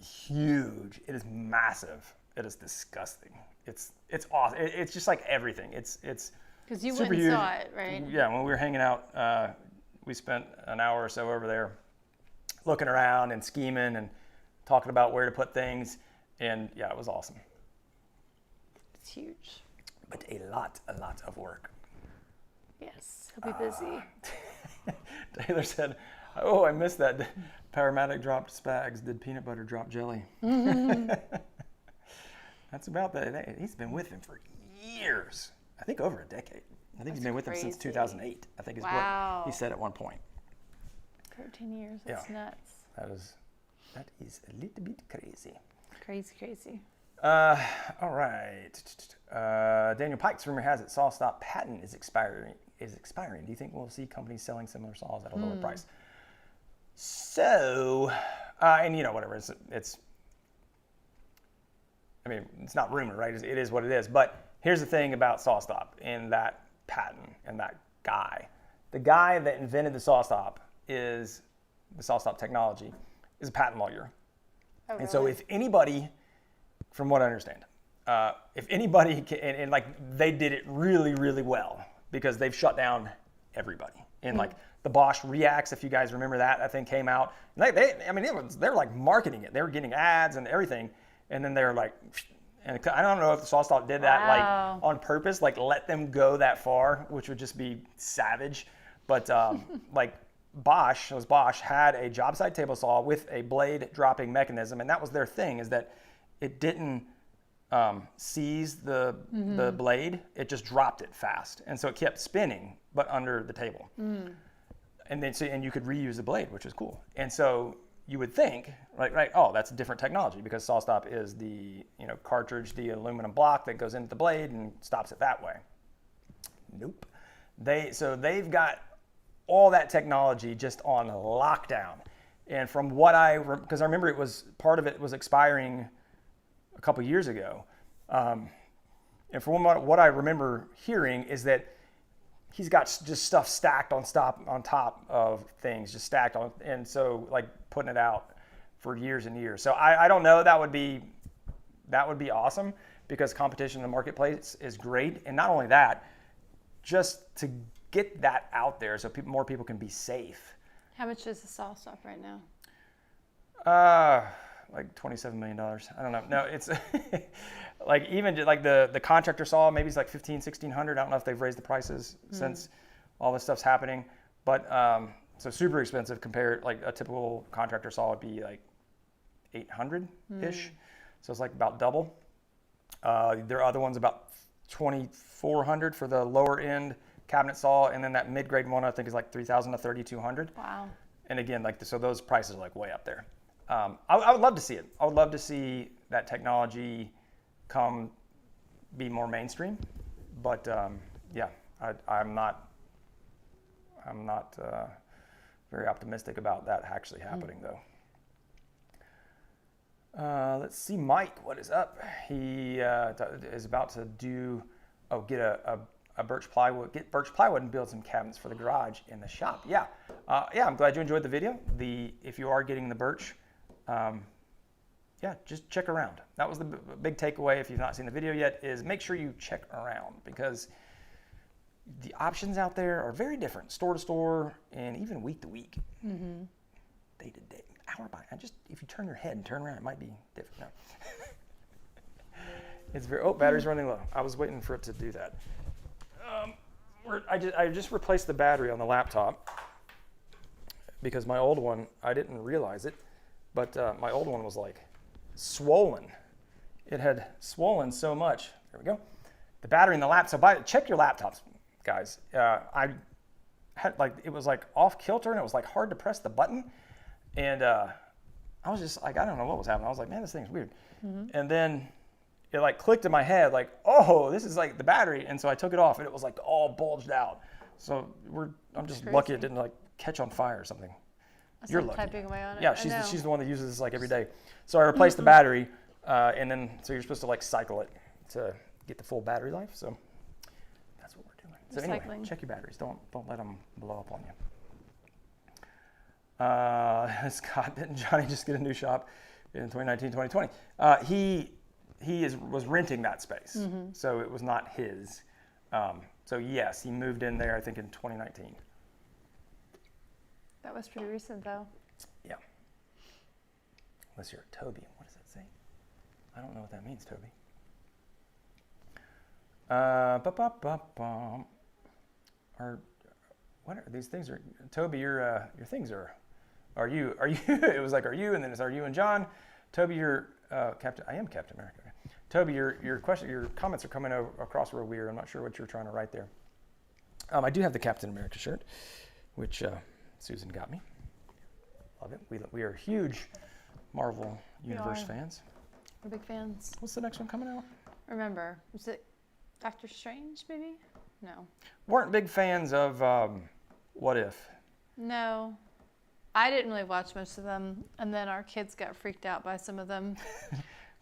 huge. It is massive. It is disgusting. It's awesome. It's just like everything. It's because you went and saw it, right? Yeah, when we were hanging out, we spent an hour or so over there looking around and scheming and talking about where to put things. And yeah, it was awesome. It's huge. But a lot of work. Yes, he'll be busy. Taylor said, oh, I missed that. Paramedic dropped spags. Did peanut butter drop jelly? That's about that. He's been with him for years. I think over a decade. I think he's been with him since 2008. I think is what he said at one point. 13 years. That's nuts. That is a little bit crazy. Crazy. All right. Daniel Pike's rumor has it SawStop patent is expiring. Do you think we'll see companies selling similar saws at a lower price? So, and whatever. It's. I mean, it's not rumor, right? It is what it is. But here's the thing about SawStop and that patent and that guy. The guy that invented the SawStop technology is a patent lawyer. Oh, really? And so if anybody, from what I understand, if anybody can, and like they did it really, really well because they've shut down everybody. And like the Bosch Reacts, if you guys remember that thing came out. They're like marketing it. They were getting ads and everything. And then they're like, and I don't know if the SawStop did that like on purpose, like let them go that far, which would just be savage. But like Bosch had a job site table saw with a blade dropping mechanism, and that was their thing, is that it didn't seize the blade, it just dropped it fast. And so it kept spinning, but under the table. And then and you could reuse the blade, which is cool. And so you would think, right, oh, that's a different technology because SawStop is the cartridge, the aluminum block that goes into the blade and stops it that way. Nope. They've got all that technology just on lockdown. And from what because I remember part of it was expiring a couple years ago. And from what I remember hearing is that he's got just stuff stacked on top of things, just stacked on, and so like putting it out for years and years. So I don't know. That would be awesome because competition in the marketplace is great, and not only that, just to get that out there so more people can be safe. How much is the SawStop right now? Like $27 million. I don't know. No, it's like even like the contractor saw maybe it's like $1,500-$1,600. I don't know if they've raised the prices since all this stuff's happening, but so super expensive compared, like a typical contractor saw would be like $2,800-ish. So it's like about double. There are other ones about $2,400 for the lower end cabinet saw, and then that mid-grade one I think is like $3,000 to $3,200. Wow. And again, like so those prices are like way up there. I would love to see it. I would love to see that technology be more mainstream. But yeah, I'm not very optimistic about that actually happening though. Let's see, Mike, what is up? He is about to get birch plywood and build some cabinets for the garage in the shop. Yeah, I'm glad you enjoyed the video. If you are getting the birch, just check around. That was the big takeaway. If you've not seen the video yet, is make sure you check around, because the options out there are very different, store to store, and even week to week, day to day, hour by. If you turn your head and turn around, it might be different. No. It's battery's running low. I was waiting for it to do that. I just replaced the battery on the laptop because my old one, I didn't realize it, but my old one was like swollen. It had swollen so much. There we go. The battery in the laptop. So check your laptops, guys. I had it was like off kilter, and it was like hard to press the button, and I was just like, I don't know what was happening. I was like, man, this thing's weird. And then it like clicked in my head, like, oh, this is like the battery. And so I took it off, and it was like all bulged out. So I'm just lucky it didn't like catch on fire or something. You're lucky. Typing away on it. Yeah, she's the one that uses this like every day. So I replaced the battery, and then so you're supposed to like cycle it to get the full battery life. So that's what we're doing. So anyway, check your batteries. Don't let them blow up on you. Scott, didn't Johnny just get a new shop in 2019, 2020? He was renting that space, so it was not his. So yes, he moved in there, I think, in 2019. That was pretty recent, though. Yeah. Unless you're a Toby. What does that say? I don't know what that means, Toby. What are these things? Toby, your things are you? It was like, are you? And then it's, are you and John? Toby, you're Captain. I am Captain America. Toby, your comments are coming across real weird. I'm not sure what you're trying to write there. I do have the Captain America shirt, which Susan got me. Love it. We are huge Marvel Universe fans. We're big fans. What's the next one coming out? Remember, was it Doctor Strange, maybe? No. Weren't big fans of What If? No. I didn't really watch much of them, and then our kids got freaked out by some of them.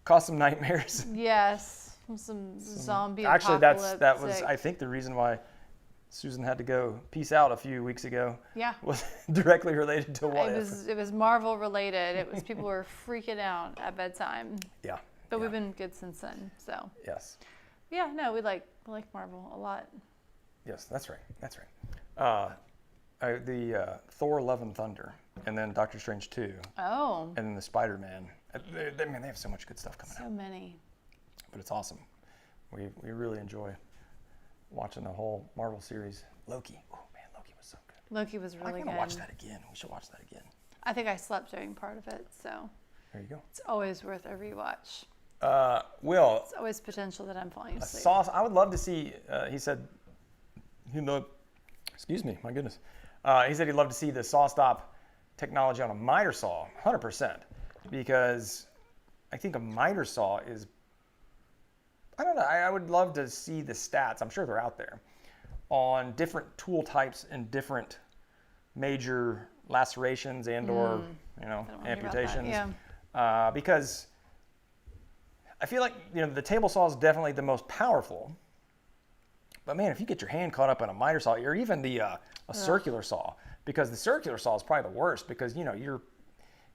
Caused some nightmares. Yes. Some zombie actually, apocalypse. that was, I think, the reason why Susan had to go peace out a few weeks ago. Yeah. Was directly related to What If. It was Marvel related. It was people were freaking out at bedtime. Yeah. But we've been good since then, so. Yes. Yeah, no, we like Marvel a lot. Yes, that's right. That's right. The Thor: Love and Thunder, and then Doctor Strange 2. Oh. And then the Spider-Man. They have so much good stuff coming out. So many. But it's awesome. We really enjoy watching the whole Marvel series. Loki. Oh man, Loki was so good. Loki was really good. I want to watch that again. We should watch that again. I think I slept during part of it, so. There you go. It's always worth a rewatch. Will. It's always potential that I'm falling asleep. Sauce. I would love to see. He said. Excuse me. My goodness. He said he'd love to see the saw stop technology on a miter saw, 100%, because I think a miter saw is. I don't know. I would love to see the stats. I'm sure they're out there on different tool types and different major lacerations and/or amputations. Yeah. Because I feel like the table saw is definitely the most powerful. But man, if you get your hand caught up in a miter saw, or even a circular saw, because the circular saw is probably the worst, because you're,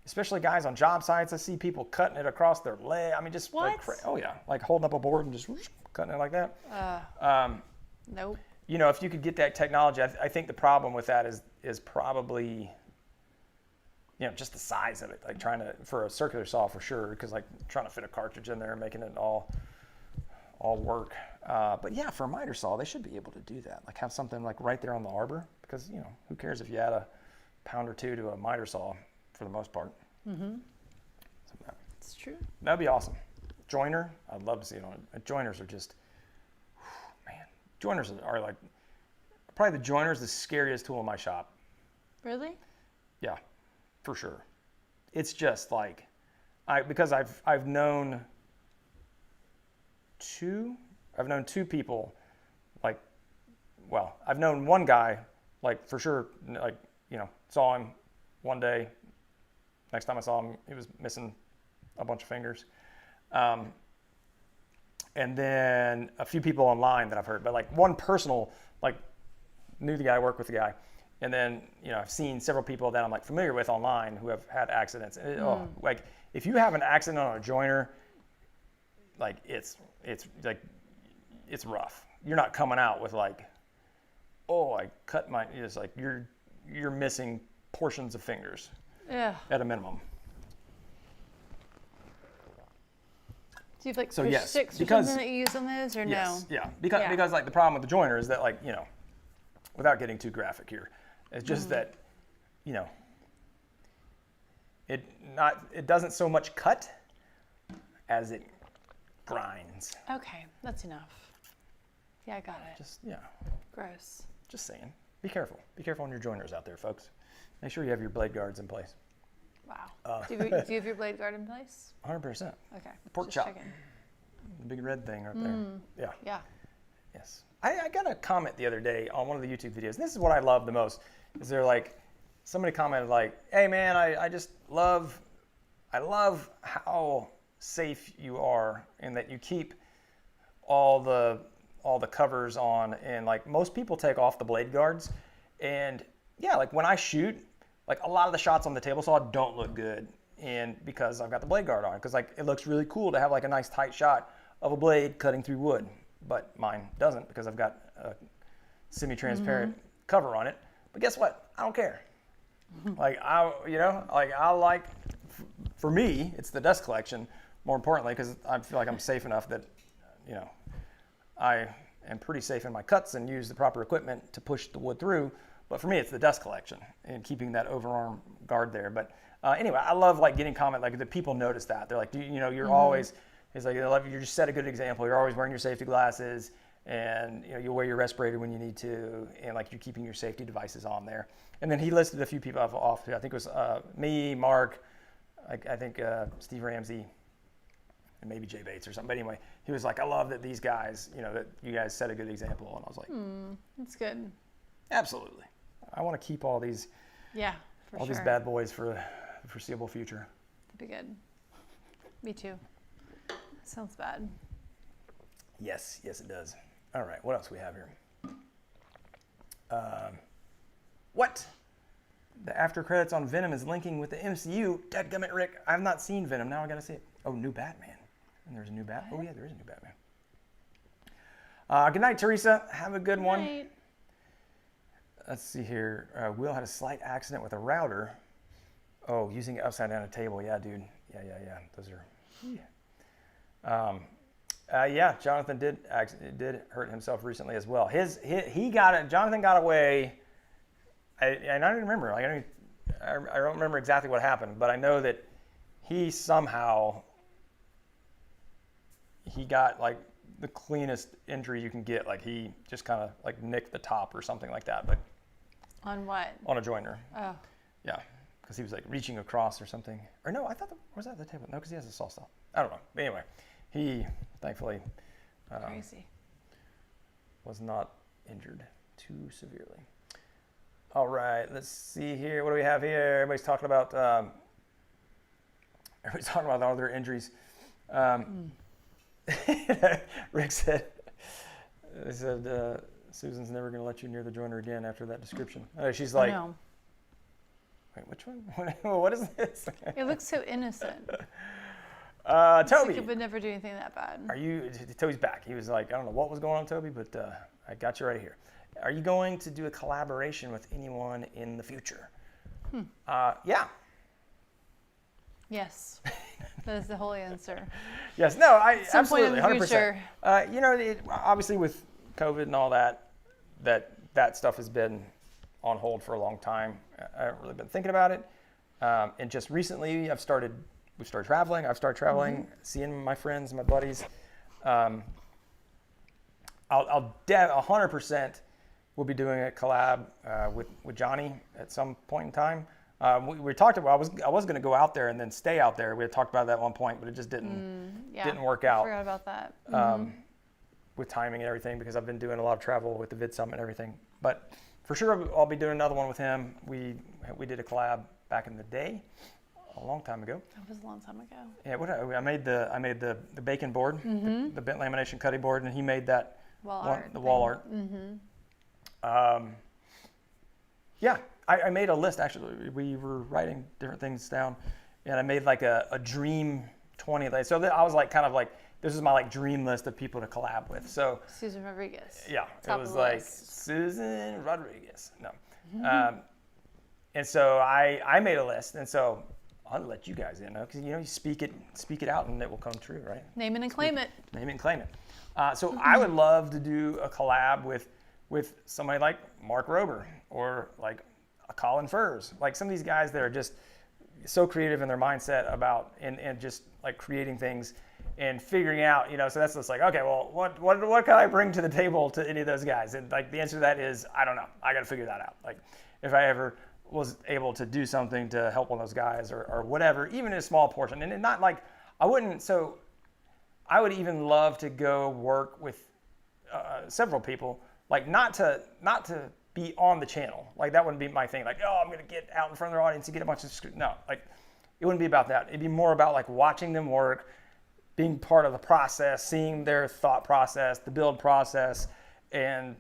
especially guys on job sites, I see people cutting it across their leg. I mean, just what? Like holding up a board and just cutting it like that. Nope. If you could get that technology, I think the problem with that is probably just the size of it. Like for a circular saw for sure, because like trying to fit a cartridge in there and making it all work. But yeah, for a miter saw, they should be able to do that. Like have something like right there on the arbor, because who cares if you add a pound or two to a miter saw for the most part. Mm-hmm. It's true. That'd be awesome. Joiner, I'd love to see it on it. Joiners are just, man. Joiners are like, probably the joiner is the scariest tool in my shop. Really? Yeah, for sure. It's just like, because I've known two people, like, well, I've known one guy, like, for sure, like, saw him one day. Next time I saw him, he was missing a bunch of fingers. And then a few people online that I've heard, but like one personal, like, knew the guy, worked with the guy. And then, I've seen several people that I'm like familiar with online who have had accidents. Like, if you have an accident on a joiner, like, it's rough. You're not coming out with like, oh, I cut my, it's like you're missing portions of fingers. Yeah. At a minimum. Do you have like push sticks or something that you use on those, or yes, no? Yeah, because like the problem with the joiner is that, like, without getting too graphic here, it's just that, it doesn't so much cut as it grinds. Okay, that's enough. Yeah, I got it. Gross. Just saying. Be careful. Be careful on your joiners out there, folks. Make sure you have your blade guards in place. Wow. Do you have your blade guard in place? 100%. Okay. Pork chop. The big red thing right there. Yeah. Yeah. Yes. I got a comment the other day on one of the YouTube videos. And this is what I love the most. Is they're like, somebody commented like, hey man, I just love how safe you are and that you keep all the covers on, and like most people take off the blade guards, and yeah, like when I shoot, like a lot of the shots on the table saw don't look good, and because I've got the blade guard on, because like it looks really cool to have like a nice tight shot of a blade cutting through wood, but mine doesn't because I've got a semi-transparent cover on it. But guess what? I don't care. Like for me, it's the dust collection more importantly, because I feel like I'm safe enough that, I am pretty safe in my cuts and use the proper equipment to push the wood through. But for me, it's the dust collection and keeping that overarm guard there. But anyway, I love like getting comment like the people notice that. They're like, you're always, it's like, you just set a good example. You're always wearing your safety glasses, and you wear your respirator when you need to, and like you're keeping your safety devices on there. And then he listed a few people off. I think it was me, Mark, I think Steve Ramsey, and maybe Jay Bates or something. But anyway, he was like, I love that these guys, that you guys set a good example. And I was like, that's good. Absolutely. I want to keep all these these bad boys for the foreseeable future. That'd be good. Me too. Sounds bad. Yes, it does. All right, what else do we have here? What? The after credits on Venom is linking with the MCU. Dadgummit, Rick. I have not seen Venom. Now I got to see it. Oh, new Batman. And there's a new Batman. Oh, yeah, there is a new Batman. Good night, Teresa. Have a good one. Night. Let's see here. Will had a slight accident with a router. Oh, using it upside down a table. Yeah, dude. Yeah. Those are... Jonathan did hurt himself recently as well. He got it. Jonathan got away. I don't remember. I don't remember exactly what happened, but I know that he got like the cleanest injury you can get. Like he just kind of like nicked the top or something like that. But on what? On a joiner. Oh. Yeah, because he was like reaching across or something. Or no, I thought was that the table? No, because he has a saw style. I don't know. But anyway, he thankfully crazy was not injured too severely. All right, let's see here. What do we have here? Everybody's talking about all their injuries. Rick said, Susan's never going to let you near the joiner again after that description. She's like, no. Wait, which one? What is this? It looks so innocent. Toby. Like it would never do anything that bad. Toby's back. He was like, I don't know what was going on, Toby, but I got you right here. Are you going to do a collaboration with anyone in the future? Yeah. Yes. That is the whole answer. Yes. No, I Some absolutely, point in the 100%. future. Obviously with COVID and all that stuff has been on hold for a long time. I haven't really been thinking about it. And just recently I've started we started traveling. I've started traveling, seeing my friends, my buddies. I'll 100% will be doing a collab with Johnny at some point in time. We talked about I was going to go out there and then stay out there. We had talked about that at one point, but it just didn't work out. I forgot about that. With timing and everything, because I've been doing a lot of travel with the Vid Summit and everything. But for sure, I'll be doing another one with him. We did a collab back in the day, a long time ago. That was a long time ago. Yeah, I made the bacon board, the bent lamination cutting board, and he made that wall art. Yeah, I made a list actually. We were writing different things down, and I made like a dream 20 list. So I was like kind of like, this is my like dream list of people to collab with. So Susan Rodriguez. Yeah, it was like Susan Rodriguez. No, and so I made a list, and so I'll let you guys in, because you speak it out, and it will come true, right? Name it and claim it. Name it and claim it. So I would love to do a collab with somebody like Mark Rober or like a Colin Furs, like some of these guys that are just so creative in their mindset about and just like creating things. And figuring out, so that's just like, okay, well, what can I bring to the table to any of those guys? And like the answer to that is, I don't know. I got to figure that out. Like if I ever was able to do something to help one of those guys or whatever, even in a small portion. And not like, I would even love to go work with several people, like not to be on the channel. Like that wouldn't be my thing. Like, I'm going to get out in front of their audience and get a bunch of, no, like it wouldn't be about that. It'd be more about like watching them work, being part of the process, seeing their thought process, the build process, and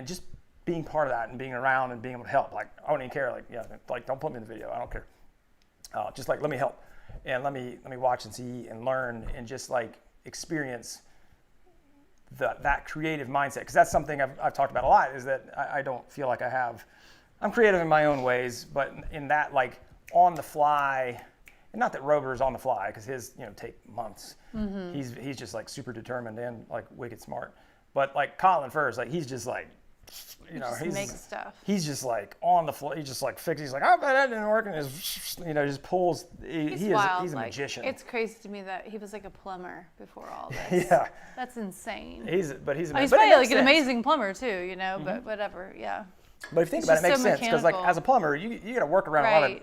just being part of that and being around and being able to help. Like I don't even care. Like don't put me in the video. I don't care. Just like let me help and let me watch and see and learn and just like experience that creative mindset, because that's something I've talked about a lot. Is that I don't feel like I'm creative in my own ways, but in that like on the fly. And not that Rober's on the fly, because his take months. He's just like super determined and like wicked smart. But like Colin Furs, like he's just like, he makes stuff. He's just like on the floor. He just like fixes. He's like, oh, that didn't work, and just pulls. He's a magician. It's crazy to me that he was like a plumber before all this. Yeah, that's insane. He's probably like an amazing plumber too, but whatever. Yeah. But if you think about it, it makes sense, because like as a plumber, you got to work around a lot of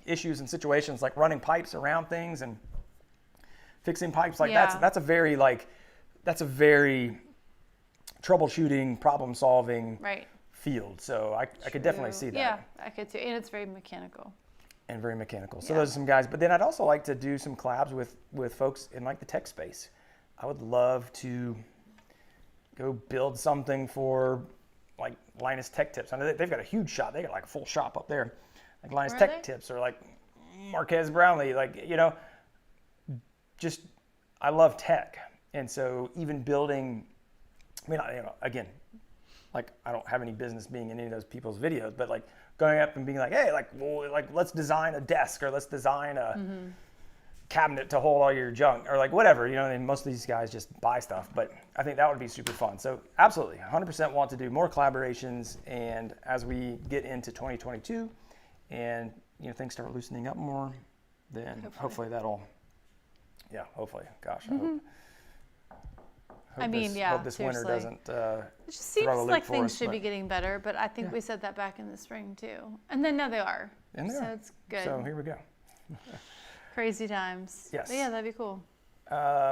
issues and situations, like running pipes around things and fixing pipes. Like that's a very troubleshooting, problem solving field. So I could definitely see that. Yeah, I could too. And it's very mechanical. So those are some guys. But then I'd also like to do some collabs with folks in like the tech space. I would love to go build something for like Linus Tech Tips. I know they've got a huge shop. They got like a full shop up there. Like Linus Tech Tips or like Marquez Brownlee, like, just, I love tech. And so even building, again, like I don't have any business being in any of those people's videos, but like going up and being like, hey, let's design a desk, or let's design a cabinet to hold all your junk, or like whatever, and most of these guys just buy stuff, but I think that would be super fun. So absolutely, 100% want to do more collaborations. And as we get into 2022, and things start loosening up more, then hopefully that'll, hopefully, gosh, I hope. Hope this winter doesn't. It just seems like things should be getting better, but I think we said that back in the spring too, and then now they are. So it's good. So here we go. Crazy times. Yes. But yeah, that'd be cool.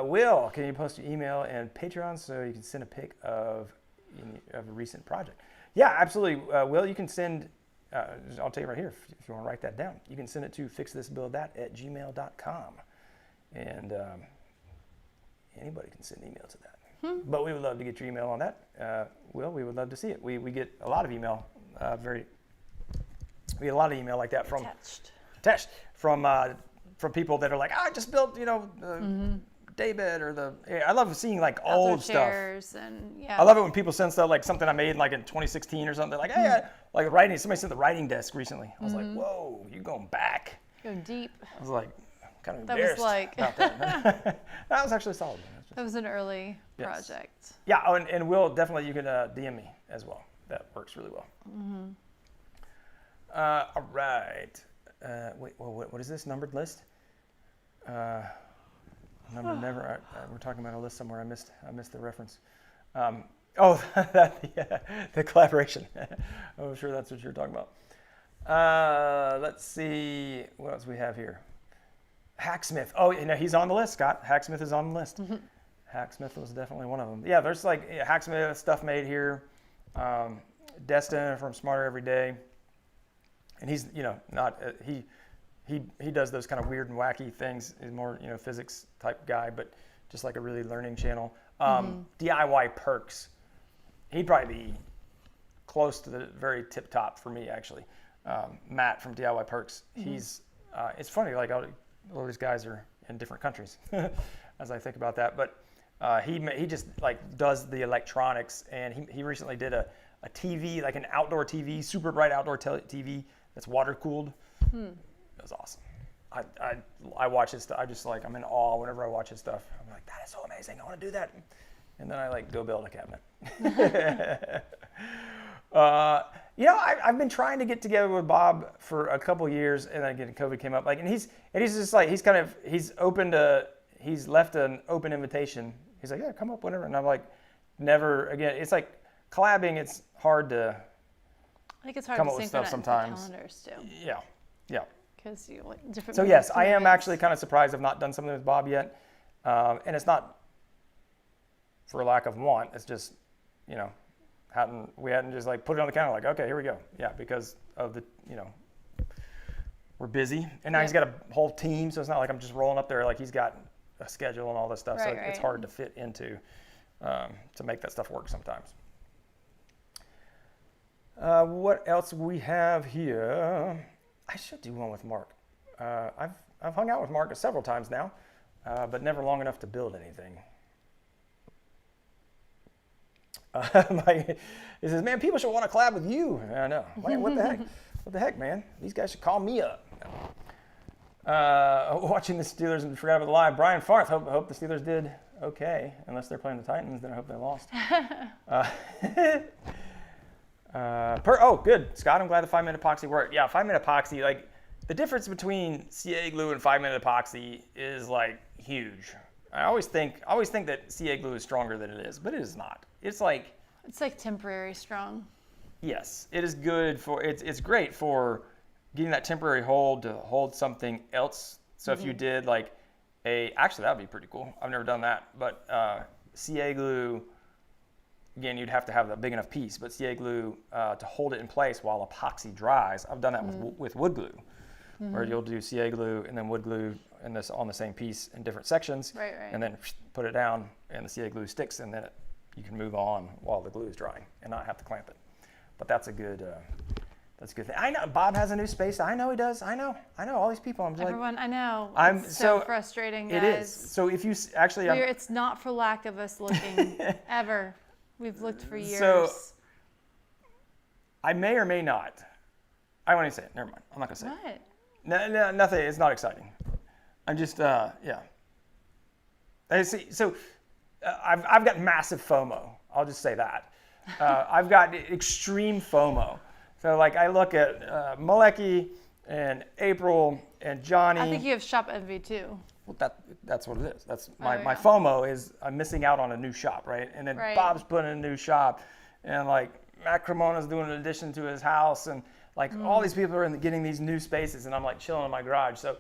Will, can you post your email and Patreon so you can send a pic of a recent project? Yeah, absolutely. Will, you can send. I'll tell you right here, if you want to write that down, you can send it to fixthisbuildthat@gmail.com, and anybody can send email to that. But we would love to get your email on that. Will, we would love to see it. We get a lot of email, we get a lot of email like that from attached from people that are like, I just built, daybed or I love seeing like old stuff. And I love it when people send stuff like something I made like in 2016 or something. Like, hey, like somebody sent the writing desk recently. I was like, whoa, you going back? Going deep. I was like, kind of embarrassed about that. That was actually solid. That was an early project. Yeah, and Will, definitely you can DM me as well. That works really well. All right. Wait, what is this numbered list? We're talking about a list somewhere. I missed the reference. The collaboration. I'm sure that's what you're talking about. Let's see what else we have here. Hacksmith. Oh, he's on the list, Scott. Hacksmith is on the list. Mm-hmm. Hacksmith was definitely one of them. Yeah, there's Hacksmith stuff made here. Destin from Smarter Every Day. And he's, not, he does those kind of weird and wacky things. He's more, physics type guy, but just like a really learning channel. DIY Perks. He'd probably be close to the very tip top for me, actually. Matt from DIY Perks. Mm-hmm. He's, it's funny, like all these guys are in different countries as I think about that. But he just like does the electronics, and he recently did a TV, like an outdoor TV, super bright outdoor TV that's water cooled. It was awesome. I watch his stuff. I'm in awe whenever I watch his stuff. I'm like, that is so amazing. I want to do that. And then I go build a cabinet. I've been trying to get together with Bob for a couple years, and then again, COVID came up. Like, and he's just like, he's left an open invitation. He's like, yeah, come up whenever. And I'm like, never again. It's like collabing. It's hard to. I think it's hard come to up with sync stuff sometimes. Calendars too. Yeah. Because you like different. So yes, I am actually kind of surprised I've not done something with Bob yet, and it's not for lack of want. It's just, we hadn't just like put it on the calendar like, okay, here we go. Yeah, because of the, we're busy, and now he's got a whole team, so it's not like I'm just rolling up there. Like, he's got a schedule and all this stuff, so it's hard to fit into to make that stuff work sometimes. What else we have here? I should do one with Mark. I've hung out with Mark several times now, but never long enough to build anything. He says, man, people should want to collab with you. I know. Man, what the heck? What the heck, man? These guys should call me up. Watching the Steelers and forgot about the live. Brian Farth, hope the Steelers did okay. Unless they're playing the Titans, then I hope they lost. Good. Scott, I'm glad the 5-minute epoxy worked. Yeah, 5-minute epoxy, like, the difference between CA glue and 5-minute epoxy is like huge. I always think that CA glue is stronger than it is, but it is not. It's like temporary strong. Yes, it is good for it's great for getting that temporary hold to hold something else. So if you did like actually that would be pretty cool. I've never done that, but CA glue, again, you'd have to have a big enough piece, but CA glue to hold it in place while epoxy dries. I've done that with wood glue, where you'll do CA glue and then wood glue and this on the same piece in different sections, right. And then put it down, and the CA glue sticks, and then you can move on while the glue is drying and not have to clamp it. But that's a good thing. I know Bob has a new space. I know he does. I know all these people. I'm just everyone. I know. It's so frustrating, guys. It is. So if you actually, it's not for lack of us looking ever. We've looked for years. So I may or may not. I won't even say it. Never mind. I'm not gonna say it. What? No, nothing. It's not exciting. I'm just yeah. I see. So I've got massive FOMO. I'll just say that. I've got extreme FOMO. So like I look at Maleki and April and Johnny. I think you have shop envy too. Well, that's what it is. That's my FOMO is I'm missing out on a new shop, right? And then Bob's putting in a new shop, and like Matt Cremona's doing an addition to his house, and like all these people are getting these new spaces, and I'm like chilling in my garage. So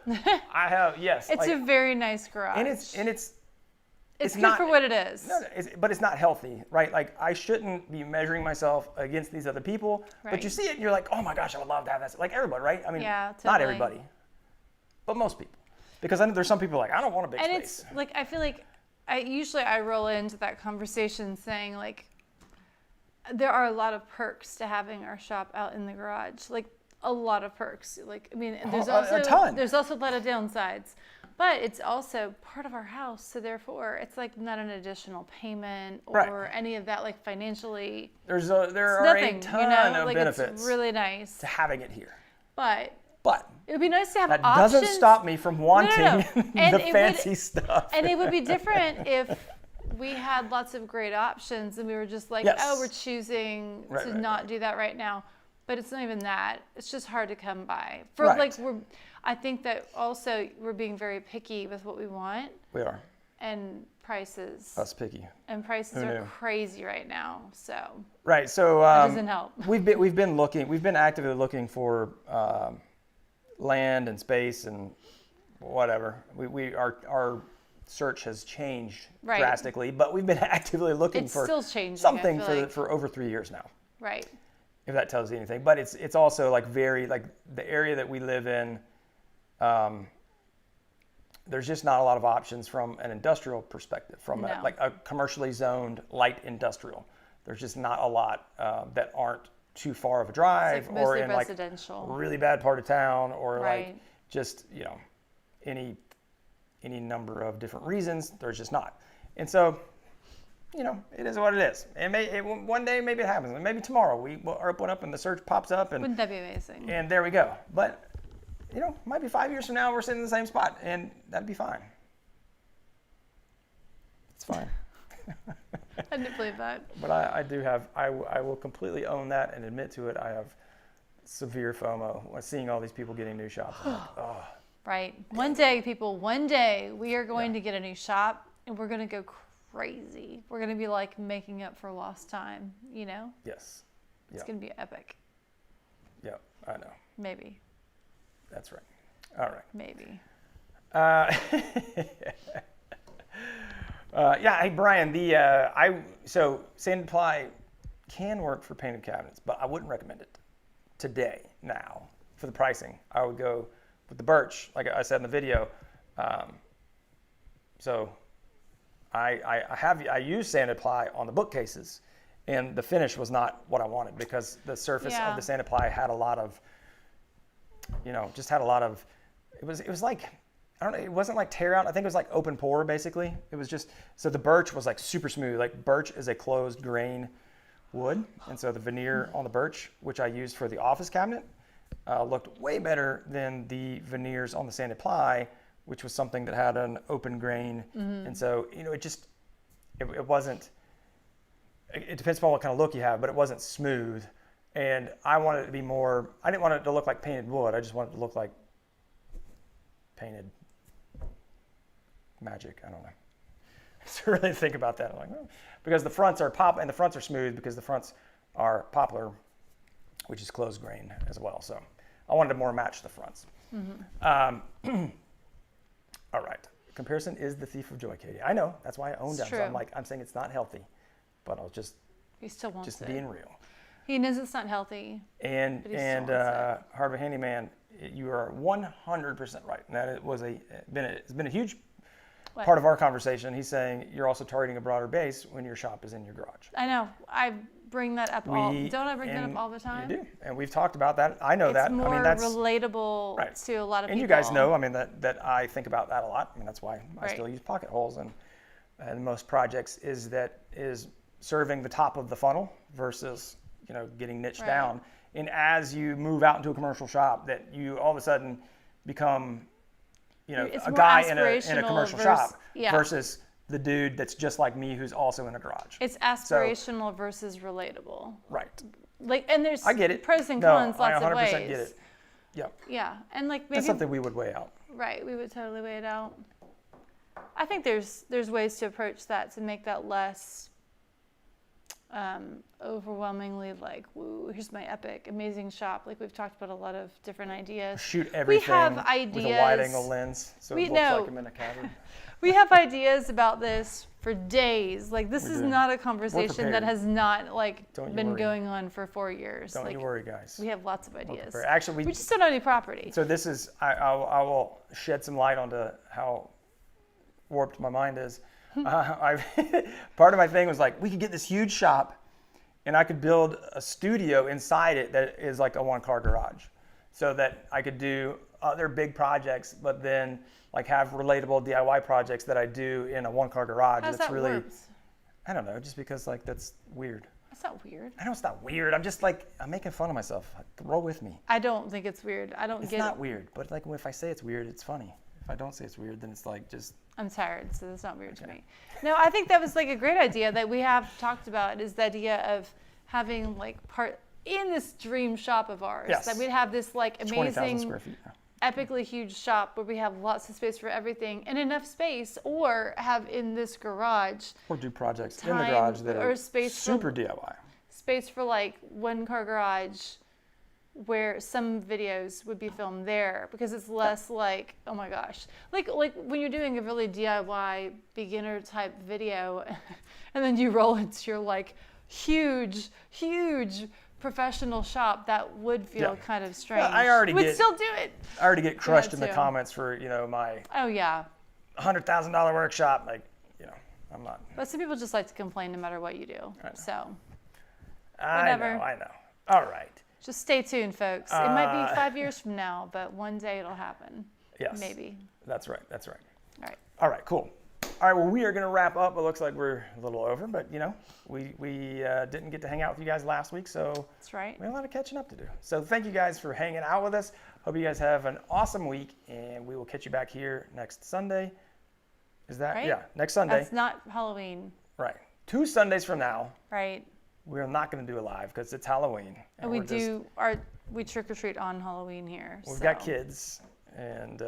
I have It's a very nice garage. And it's good not, for what it is. No, but it's not healthy, right? Like I shouldn't be measuring myself against these other people. Right. But you see it, and you're like, oh my gosh, I would love to have that. Like everybody, right? I mean, not everybody, but most people. Because I know there's some people like, I don't want a big space. And it's like, I feel like I roll into that conversation saying like, there are a lot of perks to having our shop out in the garage. Like a lot of perks. Like, I mean, there's a ton. There's also a lot of downsides, but it's also part of our house. So therefore it's like not an additional payment or any of that, like financially. There are nothing, a ton of like benefits. It's really nice to having it here. But it would be nice to have that options. That doesn't stop me from wanting the fancy stuff. And it would be different if we had lots of great options and we were just like, we're choosing to not do that right now. But it's not even that. It's just hard to come by. I think that also we're being very picky with what we want. We are. And prices. Us picky. And prices are crazy right now. So. Right. So that doesn't help. We've been actively looking for land and space and whatever. Our search has changed drastically, but we've been actively looking for something for over 3 years now. Right. If that tells you anything, but it's also like very like the area that we live in. There's just not a lot of options from an industrial perspective, from like a commercially zoned light industrial. There's just not a lot that aren't too far of a drive or in like really bad part of town or like just any number of different reasons. There's just not, and so. It is what it is. One day maybe it happens. And maybe tomorrow we will open up and the search pops up. And wouldn't that be amazing? And there we go. But, might be 5 years from now we're sitting in the same spot. And that'd be fine. It's fine. I didn't believe that. But I will completely own that and admit to it. I have severe FOMO seeing all these people getting new shops. I'm like, oh. Right. One day we are going to get a new shop and we're going to go crazy. We're going to be like making up for lost time, Yes. It's going to be epic. Yeah, I know. Maybe. That's right. All right. Maybe. Hey Brian, so sanded ply can work for painted cabinets, but I wouldn't recommend it today. Now, for the pricing, I would go with the birch, like I said in the video. I use sanded ply on the bookcases, and the finish was not what I wanted because the surface of the sanded ply had a lot of, it was like, I don't know, it wasn't like tear out. I think it was like open pore basically. It was just, so the birch was like super smooth. Like birch is a closed grain wood. And so the veneer on the birch, which I used for the office cabinet, looked way better than the veneers on the sanded ply, which was something that had an open grain. Mm-hmm. And so, it wasn't, it depends upon what kind of look you have, but it wasn't smooth. And I wanted it to be more, I didn't want it to look like painted wood. I just wanted it to look like painted magic. I don't know. So really think about that. I'm like, because the fronts are and the fronts are smooth because the fronts are poplar, which is closed grain as well. So I wanted to more match the fronts. Mm-hmm. All right. Comparison is the thief of joy, Katie. I know. That's why I own them. So I'm saying it's not healthy, but I'll just being real. He knows it's not healthy. And Heart of a Handyman, you are 100% right. And that it's been a huge part of our conversation. He's saying you're also targeting a broader base when your shop is in your garage. I know. I bring that up don't I bring that up all the time? You do. And we've talked about that. I know that. It's more relatable to a lot of people. And you guys know, that I think about that a lot. That's why I still use pocket holes and most projects is serving the top of the funnel versus, getting niched down. And as you move out into a commercial shop, that you all of a sudden become, a guy in a commercial shop versus the dude that's just like me who's also in a garage. It's aspirational versus relatable. Right. And there's I get it. Pros and cons lots of ways. 100% get it. Yep. Yeah. And maybe that's something we would weigh out. Right. We would totally weigh it out. I think there's ways to approach that to make that less overwhelmingly like, woo, here's my epic, amazing shop. Like we've talked about a lot of different ideas. Shoot everything we have ideas, with a wide angle lens so it looks like I'm in a cavern. We have ideas about this for days. Like this is not a conversation that has not been going on for 4 years. Don't you worry, guys. We have lots of ideas. Actually, we just don't own any property. So this is, I will shed some light onto how warped my mind is. Part of my thing was like, we could get this huge shop and I could build a studio inside it that is like a one-car garage so that I could do other big projects, but then like have relatable DIY projects that I do in a one-car garage. How's that really, I don't know, just because like that's weird. That's not weird. I know it's not weird. I'm just like, I'm making fun of myself. Roll with me. I don't think it's weird. It's not weird, but like if I say it's weird, it's funny. If I don't say it's weird, then it's like just... I'm tired, so it's not weird to me. No, I think that was like a great idea that we have talked about is the idea of having like in this dream shop of ours, that we'd have this like amazing... 20,000 square feet. epically huge shop where we have lots of space for everything and enough space, or have in this garage. Or do projects in the garage that are super DIY. Space for like one car garage where some videos would be filmed there, because it's less like, oh my gosh, like when you're doing a really DIY beginner type video and then you roll into your like huge professional shop, that would feel kind of strange. We'd still do it. I already get crushed in the comments for, my $100,000 workshop. Like, I'm not. But some people just like to complain no matter what you do. So whatever. I know. All right. Just stay tuned, folks. It might be 5 years from now, but one day it'll happen. Yes. Maybe. That's right. All right, cool. All right, well, we are going to wrap up. It looks like we're a little over, but, we didn't get to hang out with you guys last week, so that's right. We have a lot of catching up to do. So thank you guys for hanging out with us. Hope you guys have an awesome week, and we will catch you back here next Sunday. Is that? Right? Yeah, next Sunday. That's not Halloween. Right. 2 Sundays from now. Right. We're not going to do it live because it's Halloween. And we trick or treat on Halloween here. We've got kids, and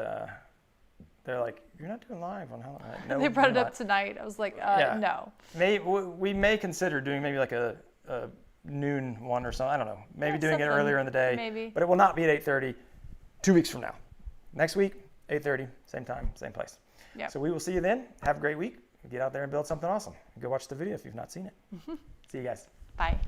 they're like, "You're not doing live on Halloween." Like, no, they brought it up tonight. I was like, no. We may consider doing maybe like a noon one or something. I don't know. Maybe doing it earlier in the day. Maybe. But it will not be at 8:30. 2 weeks from now. Next week, 8:30, same time, same place. Yep. So we will see you then. Have a great week. Get out there and build something awesome. Go watch the video if you've not seen it. See you guys. Bye.